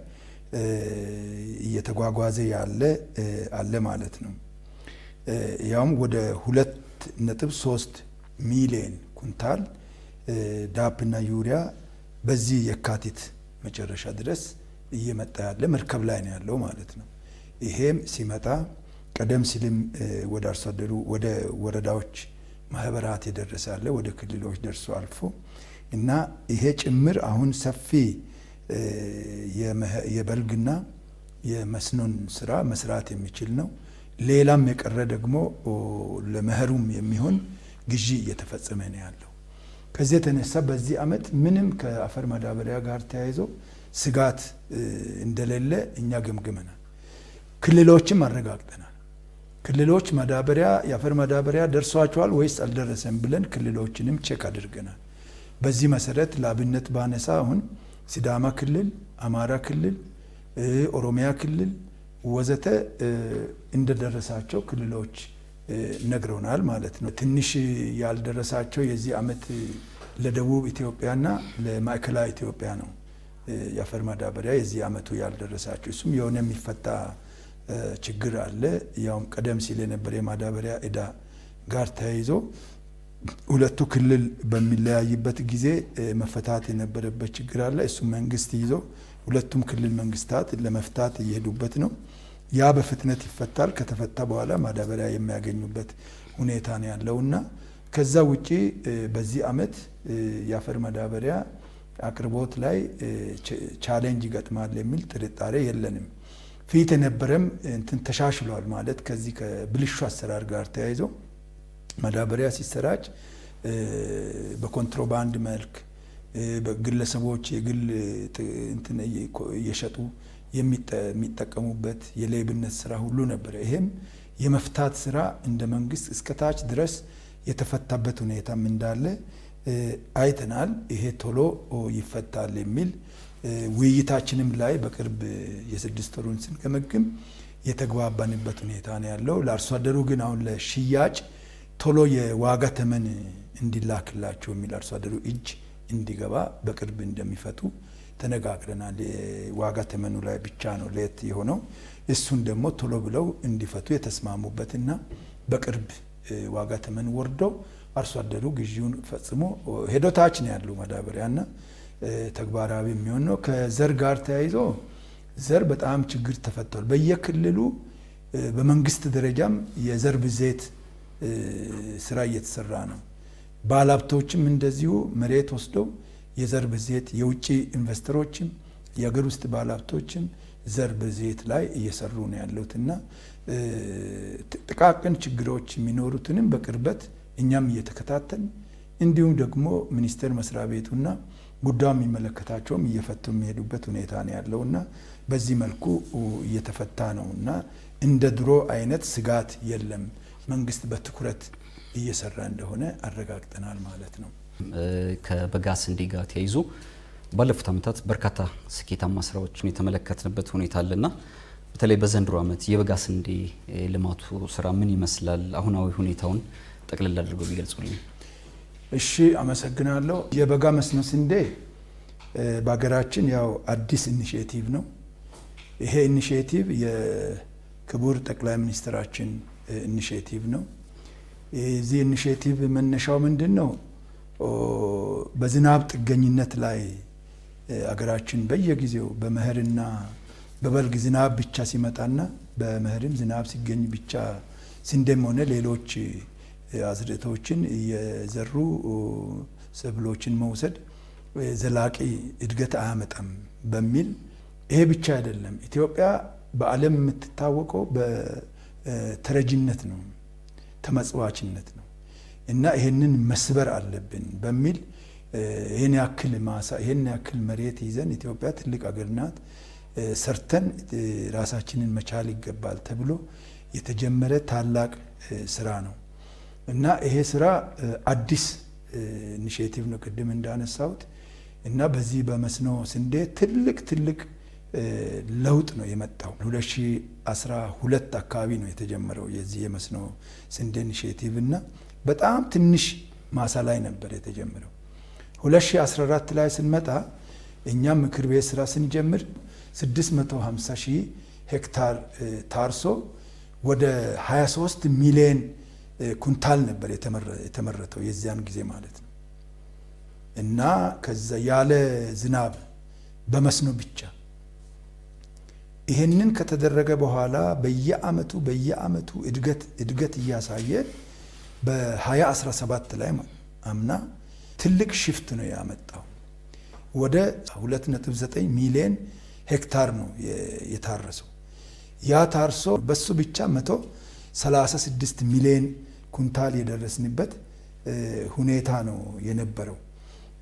እየተጓጓዘ ያለ አለ ማለት ነው። ያውም ወደ 2.3 ሚሊዮን ኩንታል ዳፕና ዩሪያ በዚህ የካቲት መጨረሻ ድረስ እየመጣ ያለ መርከብ ላይ ነው ያለው ማለት ነው። ይሄም ሲመጣ ቀደም ሲልም ወደ አርሶ አደሩ ወደ ወረዳዎች ማህበራት የደረሰ አለ፣ ወደ ክልሎች ደርሶ አልፎ እና ይሄ ጭምር አሁን ሰፊ የበልግና የመስኖን ስራ መስራት የሚችል ነው። ሌላም የቀረ ደግሞ ለመኸሩም የሚሆን ግዢ እየተፈጸመ ነው ያለው። ከዚህ የተነሳ በዚህ ዓመት ምንም ከአፈር ማዳበሪያ ጋር ተያይዞ ስጋት እንደሌለ እኛ ገምግመናል። ክልሎችም አረጋግጠናል። ክልሎች ማዳበሪያ የአፈር ማዳበሪያ ደርሷቸዋል ወይስ አልደረሰም ብለን ክልሎችንም ቼክ አድርገናል። በዚህ መሰረት ለአብነት ባነሳ አሁን ሲዳማ ክልል፣ አማራ ክልል፣ ኦሮሚያ ክልል ወዘተ እንደደረሳቸው ክልሎች ነግረውናል ማለት ነው። ትንሽ ያልደረሳቸው የዚህ ዓመት ለደቡብ ኢትዮጵያና ለማዕከላዊ ኢትዮጵያ ነው የአፈር ማዳበሪያ የዚህ ዓመቱ ያልደረሳቸው። እሱም የሆነ የሚፈታ ችግር አለ። ያውም ቀደም ሲል የነበረ የማዳበሪያ ዕዳ ጋር ተያይዞ ሁለቱ ክልል በሚለያይበት ጊዜ መፈታት የነበረበት ችግር አለ። እሱ መንግስት ይዞ ሁለቱም ክልል መንግስታት ለመፍታት እየሄዱበት ነው። ያ በፍጥነት ይፈታል። ከተፈታ በኋላ ማዳበሪያ የሚያገኙበት ሁኔታ ነው ያለውና ከዛ ውጪ በዚህ ዓመት የአፈር ማዳበሪያ አቅርቦት ላይ ቻሌንጅ ይገጥማል የሚል ጥርጣሬ የለንም። ፊት የነበረም እንትን ተሻሽሏል ማለት ከዚህ ከብልሹ አሰራር ጋር ተያይዞ ማዳበሪያ ሲሰራጭ በኮንትሮባንድ መልክ በግለሰቦች የግል እንትን እየሸጡ የሚጠቀሙበት የሌብነት ስራ ሁሉ ነበረ። ይሄም የመፍታት ስራ እንደ መንግስት እስከታች ድረስ የተፈታበት ሁኔታም እንዳለ አይተናል። ይሄ ቶሎ ይፈታል የሚል ውይይታችንም ላይ በቅርብ የስድስት ወሩን ስንገመግም የተግባባንበት ሁኔታ ነው ያለው። ለአርሶ አደሩ ግን አሁን ለሽያጭ ቶሎ የዋጋ ተመን እንዲላክላቸው የሚል አርሶ አደሩ እጅ እንዲገባ በቅርብ እንደሚፈቱ ተነጋግረናል። የዋጋ ተመኑ ላይ ብቻ ነው ለየት የሆነው። እሱን ደግሞ ቶሎ ብለው እንዲፈቱ የተስማሙበትና በቅርብ ዋጋ ተመን ወርደው አርሶ አደሩ ግዢውን ፈጽሞ ሄዶ ታች ነው ያለው ማዳበሪያና ተግባራዊ የሚሆን ነው። ከዘር ጋር ተያይዞ ዘር በጣም ችግር ተፈቷል። በየክልሉ በመንግስት ደረጃም የዘር ብዜት ስራ እየተሰራ ነው። ባለሀብቶችም እንደዚሁ መሬት ወስደው የዘር ብዜት የውጭ ኢንቨስተሮችም የሀገር ውስጥ ባለሀብቶችም ዘር ብዜት ላይ እየሰሩ ነው ያሉትና ጥቃቅን ችግሮች የሚኖሩትንም በቅርበት እኛም እየተከታተል እንዲሁም ደግሞ ሚኒስቴር መስሪያ ቤቱና ጉዳዩ የሚመለከታቸውም እየፈቱ የሚሄዱበት ሁኔታ ነው ያለውና በዚህ መልኩ እየተፈታ ነውና እንደ ድሮ አይነት ስጋት የለም። መንግስት በትኩረት እየሰራ እንደሆነ አረጋግጠናል ማለት ነው። ከበጋ ስንዴ ጋር ተያይዞ ባለፉት ዓመታት በርካታ ስኬታማ ስራዎችን የተመለከትንበት ሁኔታ አለና በተለይ በዘንድሮ ዓመት የበጋ ስንዴ ልማቱ ስራ ምን ይመስላል? አሁናዊ ሁኔታውን ጠቅልል አድርገው ቢገልጹልኝ። እሺ፣ አመሰግናለሁ። የበጋ መስኖ ስንዴ በሀገራችን ያው አዲስ ኢኒሼቲቭ ነው። ይሄ ኢኒሼቲቭ የክቡር ጠቅላይ ሚኒስትራችን ኢኒሼቲቭ ነው። የዚህ ኢኒሼቲቭ መነሻው ምንድን ነው? በዝናብ ጥገኝነት ላይ አገራችን በየጊዜው በመኸርና በበልግ ዝናብ ብቻ ሲመጣና በመኸርም ዝናብ ሲገኝ ብቻ ስንዴም ሆነ ሌሎች አዝርዕቶችን እየዘሩ ሰብሎችን መውሰድ ዘላቂ እድገት አያመጣም በሚል ይሄ ብቻ አይደለም። ኢትዮጵያ በዓለም የምትታወቀው በተረጂነት ነው፣ ተመጽዋችነት ነው እና ይሄንን መስበር አለብን በሚል ይሄን ያክል ማሳ ይሄን ያክል መሬት ይዘን ኢትዮጵያ ትልቅ አገር ናት፣ ሰርተን ራሳችንን መቻል ይገባል ተብሎ የተጀመረ ታላቅ ስራ ነው እና ይሄ ስራ አዲስ ኢኒሼቲቭ ነው ቅድም እንዳነሳሁት እና በዚህ በመስኖ ስንዴ ትልቅ ለውጥ ነው የመጣው። 2012 አካባቢ ነው የተጀመረው የዚህ የመስኖ ስንዴ ኢኒሼቲቭ እና በጣም ትንሽ ማሳ ላይ ነበር የተጀመረው። 2014 ላይ ስንመጣ እኛም ምክር ቤት ስራ ስንጀምር 650 ሺህ ሄክታር ታርሶ ወደ 23 ሚሊዮን ኩንታል ነበር የተመረተው የዚያን ጊዜ ማለት ነው እና ከዛ ያለ ዝናብ በመስኖ ብቻ። ይሄንን ከተደረገ በኋላ በየአመቱ እድገት እያሳየ በ2017 ላይ አምና ትልቅ ሽፍት ነው ያመጣው። ወደ 2.9 ሚሊዮን ሄክታር ነው የታረሰው። ያ ታርሶ በሱ ብቻ 136 ሚሊዮን ኩንታል የደረስንበት ሁኔታ ነው የነበረው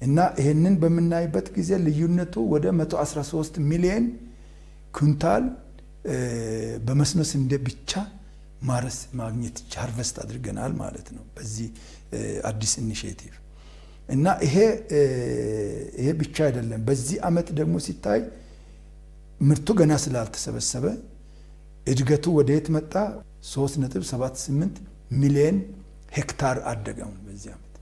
እና ይህንን በምናይበት ጊዜ ልዩነቱ ወደ 113 ሚሊዮን ኩንታል በመስኖ ስንዴ ብቻ ማረስ ማግኘት ሃርቨስት አድርገናል ማለት ነው በዚህ አዲስ ኢኒሼቲቭ እና ይሄ ብቻ አይደለም። በዚህ አመት ደግሞ ሲታይ ምርቱ ገና ስላልተሰበሰበ እድገቱ ወደየት መጣ? 3.78 ሚሊዮን ሄክታር አደገው በዚህ አመት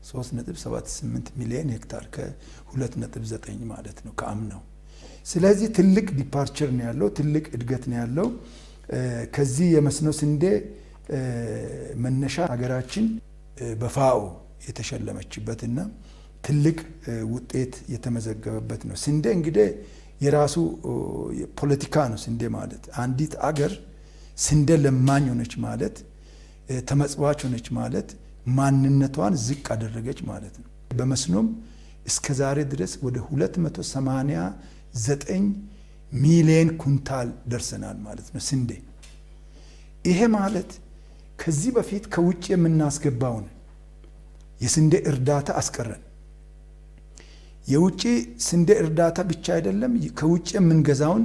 3.78 ሚሊዮን ሄክታር ከ2.9 ማለት ነው ከአምናው። ስለዚህ ትልቅ ዲፓርቸር ነው ያለው፣ ትልቅ እድገት ነው ያለው። ከዚህ የመስኖ ስንዴ መነሻ ሀገራችን በፋኦ የተሸለመችበትና ትልቅ ውጤት የተመዘገበበት ነው። ስንዴ እንግዲህ የራሱ ፖለቲካ ነው። ስንዴ ማለት አንዲት አገር ስንዴ ለማኝ ሆነች ማለት ተመጽዋች ሆነች ማለት ማንነቷን ዝቅ አደረገች ማለት ነው። በመስኖም እስከ ዛሬ ድረስ ወደ 289 ሚሊዮን ኩንታል ደርሰናል ማለት ነው ስንዴ። ይሄ ማለት ከዚህ በፊት ከውጭ የምናስገባውን የስንዴ እርዳታ አስቀረን። የውጭ ስንዴ እርዳታ ብቻ አይደለም፣ ከውጭ የምንገዛውን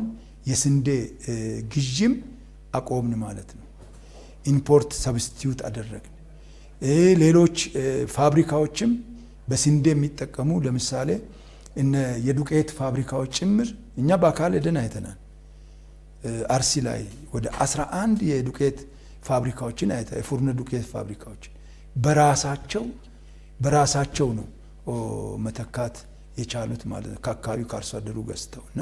የስንዴ ግዥም አቆምን ማለት ነው። ኢምፖርት ሰብስቲዩት አደረግን። ሌሎች ፋብሪካዎችም በስንዴ የሚጠቀሙ ለምሳሌ እነ የዱቄት ፋብሪካዎች ጭምር እኛ በአካል ሄደን አይተናል። አርሲ ላይ ወደ 11 የዱቄት ፋብሪካዎችን አይተናል። የፉርኖ ዱቄት ፋብሪካዎችን በራሳቸው ነው መተካት የቻሉት ማለት ነው። ከአካባቢው ከአርሶ አደሩ ገዝተው እና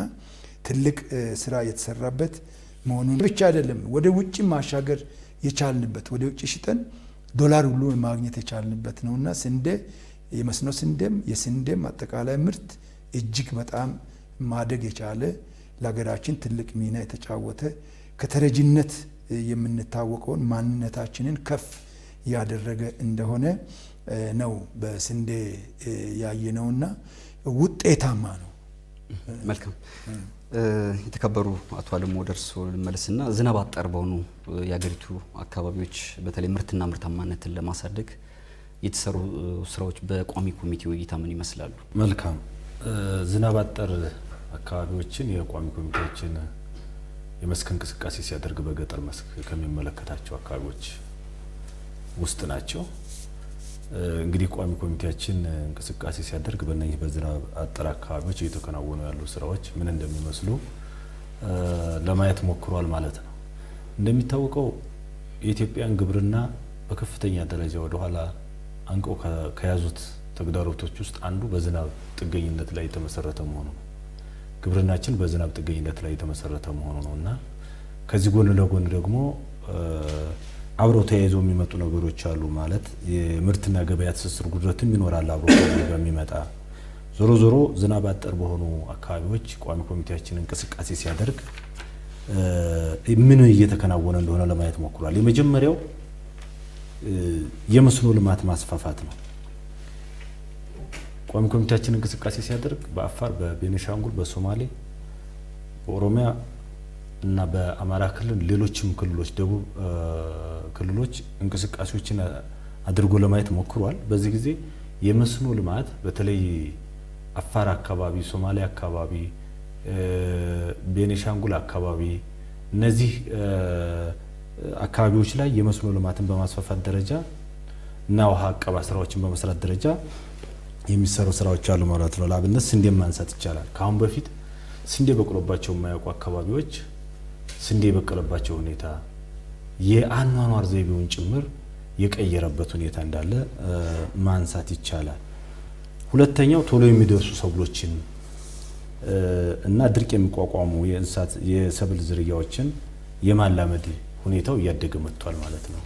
ትልቅ ስራ የተሰራበት መሆኑን ብቻ አይደለም ወደ ውጭ ማሻገር የቻልንበት ወደ ውጭ ሽጠን ዶላር ሁሉ ማግኘት የቻልንበት ነውና ስንዴ የመስኖ ስንዴም የስንዴም አጠቃላይ ምርት እጅግ በጣም ማደግ የቻለ ለሀገራችን ትልቅ ሚና የተጫወተ ከተረጂነት የምንታወቀውን ማንነታችንን ከፍ ያደረገ እንደሆነ ነው በስንዴ ያየነውና ውጤታማ ነው። መልካም የተከበሩ አቶ አለሙ ደርሶ ልመለስና ዝናብ አጠር በሆኑ የሀገሪቱ አካባቢዎች በተለይ ምርትና ምርታማነትን ለማሳደግ የተሰሩ ስራዎች በቋሚ ኮሚቴው እይታ ምን ይመስላሉ? መልካም ዝናብ አጠር አካባቢዎችን የቋሚ ኮሚቴዎችን የመስክ እንቅስቃሴ ሲያደርግ በገጠር መስክ ከሚመለከታቸው አካባቢዎች ውስጥ ናቸው። እንግዲህ ቋሚ ኮሚቴያችን እንቅስቃሴ ሲያደርግ በእነዚህ በዝናብ አጠር አካባቢዎች እየተከናወኑ ያሉ ስራዎች ምን እንደሚመስሉ ለማየት ሞክሯል ማለት ነው። እንደሚታወቀው የኢትዮጵያን ግብርና በከፍተኛ ደረጃ ወደ ኋላ አንቀው ከያዙት ተግዳሮቶች ውስጥ አንዱ በዝናብ ጥገኝነት ላይ የተመሰረተ መሆኑ ነው። ግብርናችን በዝናብ ጥገኝነት ላይ የተመሰረተ መሆኑ ነውና ከዚህ ጎን ለጎን ደግሞ አብረው ተያይዞ የሚመጡ ነገሮች አሉ ማለት የምርትና ገበያ ትስስር ጉድለትም ይኖራል አብሮ በሚመጣ ዞሮ ዝናብ አጠር በሆኑ አካባቢዎች ቋሚ ኮሚቴያችን እንቅስቃሴ ሲያደርግ ምን እየተከናወነ እንደሆነ ለማየት ሞክሯል። የመጀመሪያው የመስኖ ልማት ማስፋፋት ነው። ቋሚ ኮሚቴያችን እንቅስቃሴ ሲያደርግ በአፋር፣ በቤኒሻንጉል፣ በሶማሌ፣ በኦሮሚያ እና በአማራ ክልል ሌሎችም ክልሎች ደቡብ ክልሎች እንቅስቃሴዎችን አድርጎ ለማየት ሞክሯል። በዚህ ጊዜ የመስኖ ልማት በተለይ አፋር አካባቢ፣ ሶማሌ አካባቢ፣ ቤኒሻንጉል አካባቢ እነዚህ አካባቢዎች ላይ የመስኖ ልማትን በማስፋፋት ደረጃ እና ውሃ አቀባ ስራዎችን በመስራት ደረጃ የሚሰሩ ስራዎች አሉ ማለት ነው። ለአብነት ስንዴ ማንሳት ይቻላል። ከአሁን በፊት ስንዴ በቅሎባቸው የማያውቁ አካባቢዎች ስንዴ በቀለባቸው ሁኔታ የአኗኗር ዘይቤውን ጭምር የቀየረበት ሁኔታ እንዳለ ማንሳት ይቻላል። ሁለተኛው ቶሎ የሚደርሱ ሰብሎችን እና ድርቅ የሚቋቋሙ የእንስሳት የሰብል ዝርያዎችን የማላመድ ሁኔታው እያደገ መጥቷል ማለት ነው።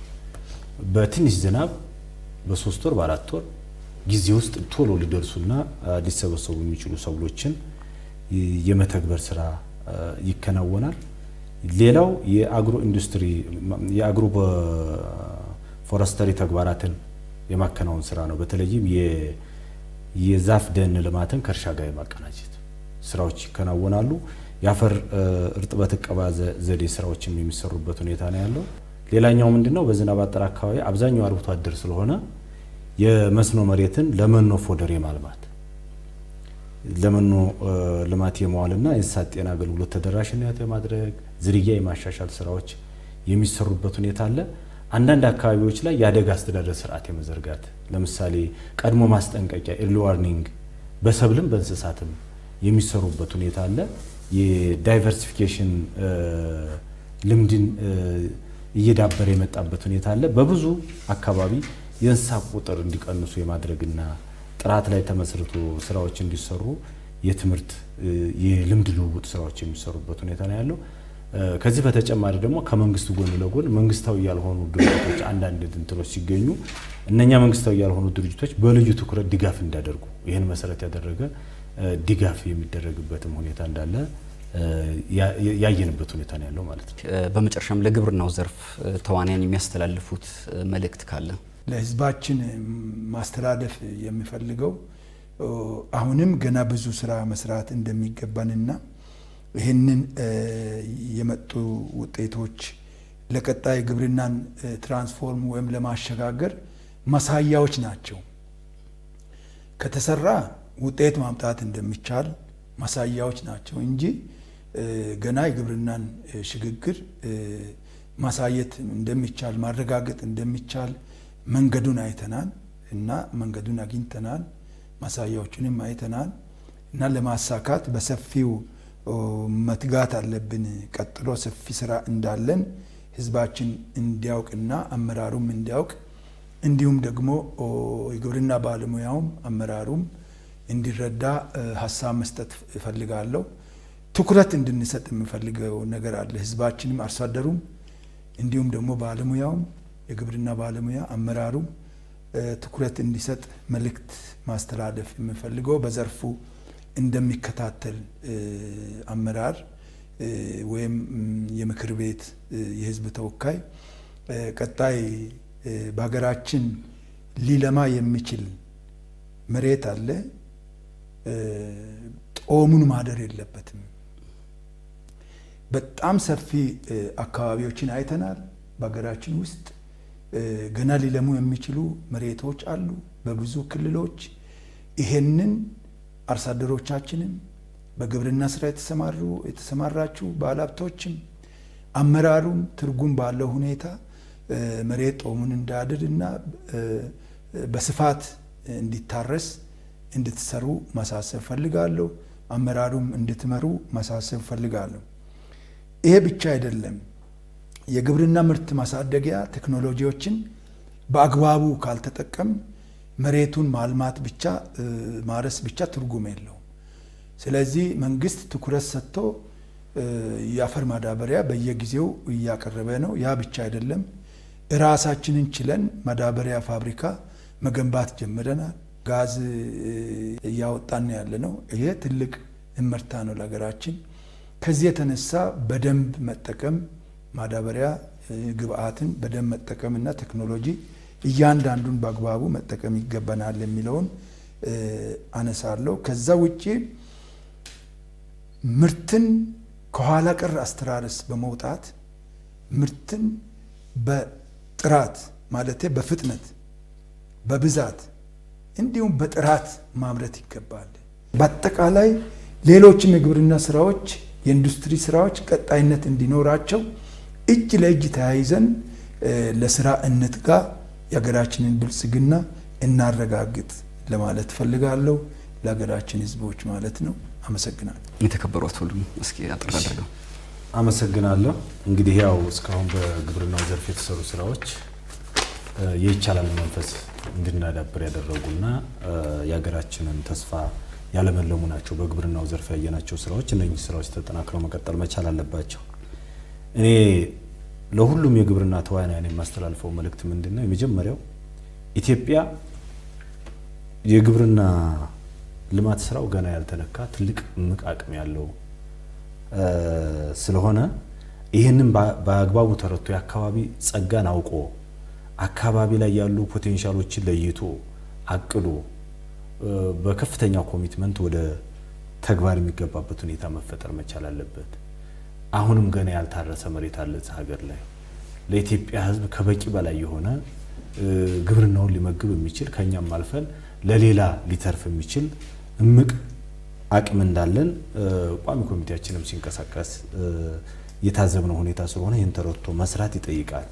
በትንሽ ዝናብ በ3 ወር በ4 ወር ጊዜ ውስጥ ቶሎ ሊደርሱና ሊሰበሰቡ የሚችሉ ሰብሎችን የመተግበር ስራ ይከናወናል። ሌላው የአግሮ ኢንዱስትሪ የአግሮ ፎረስተሪ ተግባራትን የማከናወን ስራ ነው። በተለይም የዛፍ ደን ልማትን ከእርሻ ጋር የማቀናጀት ስራዎች ይከናወናሉ። የአፈር እርጥበት እቀባ ዘዴ ስራዎችም የሚሰሩበት ሁኔታ ነው ያለው። ሌላኛው ምንድነው በዝናብ አጠር አካባቢ አብዛኛው አርብቶ አደር ስለሆነ የመስኖ መሬትን ለመኖ ፎደር የማልማት ለመኖ ልማት የመዋልና የእንስሳት ጤና አገልግሎት ተደራሽነት የማድረግ ዝርያ የማሻሻል ስራዎች የሚሰሩበት ሁኔታ አለ። አንዳንድ አካባቢዎች ላይ የአደጋ አስተዳደር ስርዓት የመዘርጋት ለምሳሌ ቀድሞ ማስጠንቀቂያ ኤርሊ ዋርኒንግ በሰብልም በእንስሳትም የሚሰሩበት ሁኔታ አለ። የዳይቨርሲፊኬሽን ልምድን እየዳበረ የመጣበት ሁኔታ አለ። በብዙ አካባቢ የእንስሳት ቁጥር እንዲቀንሱ የማድረግና ጥራት ላይ ተመስርቶ ስራዎች እንዲሰሩ የትምህርት የልምድ ልውውጥ ስራዎች የሚሰሩበት ሁኔታ ነው ያለው። ከዚህ በተጨማሪ ደግሞ ከመንግስት ጎን ለጎን መንግስታዊ ያልሆኑ ድርጅቶች አንዳንድ እንትኖች ሲገኙ እነኛ መንግስታዊ ያልሆኑ ድርጅቶች በልዩ ትኩረት ድጋፍ እንዲያደርጉ ይህን መሰረት ያደረገ ድጋፍ የሚደረግበትም ሁኔታ እንዳለ ያየንበት ሁኔታ ነው ያለው ማለት ነው። በመጨረሻም ለግብርናው ዘርፍ ተዋናያን የሚያስተላልፉት መልእክት ካለ? ለህዝባችን ማስተላለፍ የሚፈልገው አሁንም ገና ብዙ ስራ መስራት እንደሚገባንና ይህንን የመጡ ውጤቶች ለቀጣይ ግብርናን ትራንስፎርም ወይም ለማሸጋገር ማሳያዎች ናቸው። ከተሰራ ውጤት ማምጣት እንደሚቻል ማሳያዎች ናቸው እንጂ ገና የግብርናን ሽግግር ማሳየት እንደሚቻል ማረጋገጥ እንደሚቻል መንገዱን አይተናል እና መንገዱን አግኝተናል፣ ማሳያዎቹንም አይተናል እና ለማሳካት በሰፊው መትጋት አለብን። ቀጥሎ ሰፊ ስራ እንዳለን ህዝባችን እንዲያውቅና አመራሩም እንዲያውቅ እንዲሁም ደግሞ የግብርና ባለሙያውም አመራሩም እንዲረዳ ሀሳብ መስጠት እፈልጋለሁ። ትኩረት እንድንሰጥ የምፈልገው ነገር አለ። ህዝባችንም አርሶ አደሩም እንዲሁም ደግሞ ባለሙያውም የግብርና ባለሙያ አመራሩም ትኩረት እንዲሰጥ መልእክት ማስተላለፍ የምፈልገው በዘርፉ እንደሚከታተል አመራር ወይም የምክር ቤት የህዝብ ተወካይ ቀጣይ በሀገራችን ሊለማ የሚችል መሬት አለ። ጦሙን ማደር የለበትም። በጣም ሰፊ አካባቢዎችን አይተናል። በሀገራችን ውስጥ ገና ሊለሙ የሚችሉ መሬቶች አሉ በብዙ ክልሎች። ይሄንን አርሶ አደሮቻችንም በግብርና ስራ የተሰማራችሁ ባለሀብቶችም አመራሩም ትርጉም ባለው ሁኔታ መሬት ጦሙን እንዳያድርና በስፋት እንዲታረስ እንድትሰሩ ማሳሰብ ፈልጋለሁ። አመራሩም እንድትመሩ ማሳሰብ ፈልጋለሁ። ይሄ ብቻ አይደለም። የግብርና ምርት ማሳደጊያ ቴክኖሎጂዎችን በአግባቡ ካልተጠቀም መሬቱን ማልማት ብቻ ማረስ ብቻ ትርጉም የለውም። ስለዚህ መንግስት ትኩረት ሰጥቶ የአፈር ማዳበሪያ በየጊዜው እያቀረበ ነው። ያ ብቻ አይደለም። ራሳችንን ችለን ማዳበሪያ ፋብሪካ መገንባት ጀምረናል። ጋዝ እያወጣን ያለ ነው። ይሄ ትልቅ እመርታ ነው ለሀገራችን። ከዚህ የተነሳ በደንብ መጠቀም ማዳበሪያ ግብአትን በደንብ መጠቀምና ቴክኖሎጂ እያንዳንዱን በአግባቡ መጠቀም ይገባናል የሚለውን አነሳለሁ። ከዛ ውጪ ምርትን ከኋላ ቀር አስተራረስ በመውጣት ምርትን በጥራት ማለቴ በፍጥነት በብዛት እንዲሁም በጥራት ማምረት ይገባል። በአጠቃላይ ሌሎችም የግብርና ስራዎች የኢንዱስትሪ ስራዎች ቀጣይነት እንዲኖራቸው እጅ ለእጅ ተያይዘን ለስራ እንትጋ፣ የሀገራችንን ብልጽግና እናረጋግጥ ለማለት ፈልጋለሁ። ለሀገራችን ህዝቦች ማለት ነው። አመሰግናለሁ። የተከበሩት ሁሉም እስኪ አጥራለሁ። አመሰግናለሁ። እንግዲህ ያው እስካሁን በግብርናው ዘርፍ የተሰሩ ስራዎች የይቻላል መንፈስ እንድናዳብር ያደረጉና የሀገራችንን ተስፋ ያለመለሙ ናቸው። በግብርናው ዘርፍ ያየናቸው ስራዎች እነዚህ ስራዎች ተጠናክረው መቀጠል መቻል አለባቸው። እኔ ለሁሉም የግብርና ተዋናያን የማስተላልፈው መልእክት ምንድነው? የመጀመሪያው ኢትዮጵያ የግብርና ልማት ስራው ገና ያልተነካ ትልቅ ምቅ አቅም ያለው ስለሆነ ይህንን በአግባቡ ተረድቶ የአካባቢ ጸጋን አውቆ አካባቢ ላይ ያሉ ፖቴንሻሎችን ለይቶ አቅዶ በከፍተኛ ኮሚትመንት ወደ ተግባር የሚገባበት ሁኔታ መፈጠር መቻል አለበት። አሁንም ገና ያልታረሰ መሬት አለ ሀገር ላይ ለኢትዮጵያ ህዝብ ከበቂ በላይ የሆነ ግብርናውን ሊመግብ የሚችል ከኛም አልፈን ለሌላ ሊተርፍ የሚችል እምቅ አቅም እንዳለን ቋሚ ኮሚቴያችንም ሲንቀሳቀስ የታዘብነው ሁኔታ ስለሆነ ይህን ተረድቶ መስራት ይጠይቃል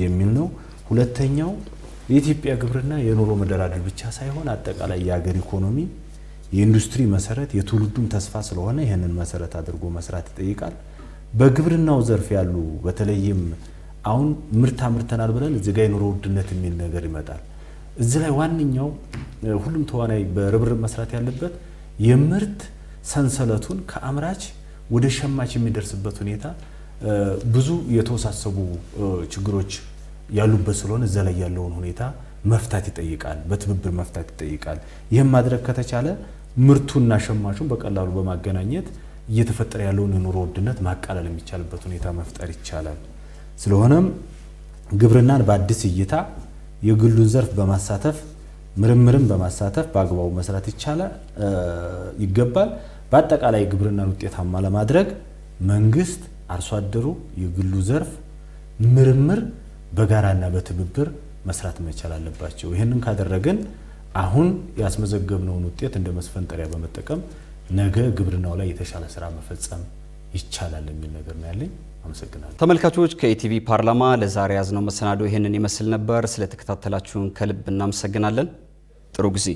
የሚል ነው። ሁለተኛው የኢትዮጵያ ግብርና የኑሮ መደላደል ብቻ ሳይሆን አጠቃላይ የሀገር ኢኮኖሚ የኢንዱስትሪ መሰረት የትውልዱም ተስፋ ስለሆነ ይህንን መሰረት አድርጎ መስራት ይጠይቃል። በግብርናው ዘርፍ ያሉ በተለይም አሁን ምርት አምርተናል ብለን እዚህ ጋር የኑሮ ውድነት የሚል ነገር ይመጣል። እዚህ ላይ ዋንኛው ሁሉም ተዋናይ በርብርብ መስራት ያለበት የምርት ሰንሰለቱን ከአምራች ወደ ሸማች የሚደርስበት ሁኔታ ብዙ የተወሳሰቡ ችግሮች ያሉበት ስለሆነ እዛ ላይ ያለውን ሁኔታ መፍታት ይጠይቃል፣ በትብብር መፍታት ይጠይቃል። ይህም ማድረግ ከተቻለ ምርቱና ሸማቹን በቀላሉ በማገናኘት እየተፈጠረ ያለውን የኑሮ ውድነት ማቃለል የሚቻልበት ሁኔታ መፍጠር ይቻላል። ስለሆነም ግብርናን በአዲስ እይታ የግሉን ዘርፍ በማሳተፍ ምርምርን በማሳተፍ በአግባቡ መስራት ይገባል። በአጠቃላይ ግብርናን ውጤታማ ለማድረግ መንግስት፣ አርሶ አደሩ፣ የግሉ ዘርፍ ምርምር በጋራና በትብብር መስራት መቻል አለባቸው። ይሄንን ካደረግን አሁን ያስመዘገብነውን ውጤት እንደ መስፈንጠሪያ በመጠቀም ነገ ግብርናው ላይ የተሻለ ስራ መፈጸም ይቻላል የሚል ነገር ነው ያለኝ። አመሰግናለሁ። ተመልካቾች ከኢቲቪ ፓርላማ ለዛሬ ያዝነው መሰናዶ ይሄንን ይመስል ነበር። ስለተከታተላችሁን ከልብ እናመሰግናለን። ጥሩ ጊዜ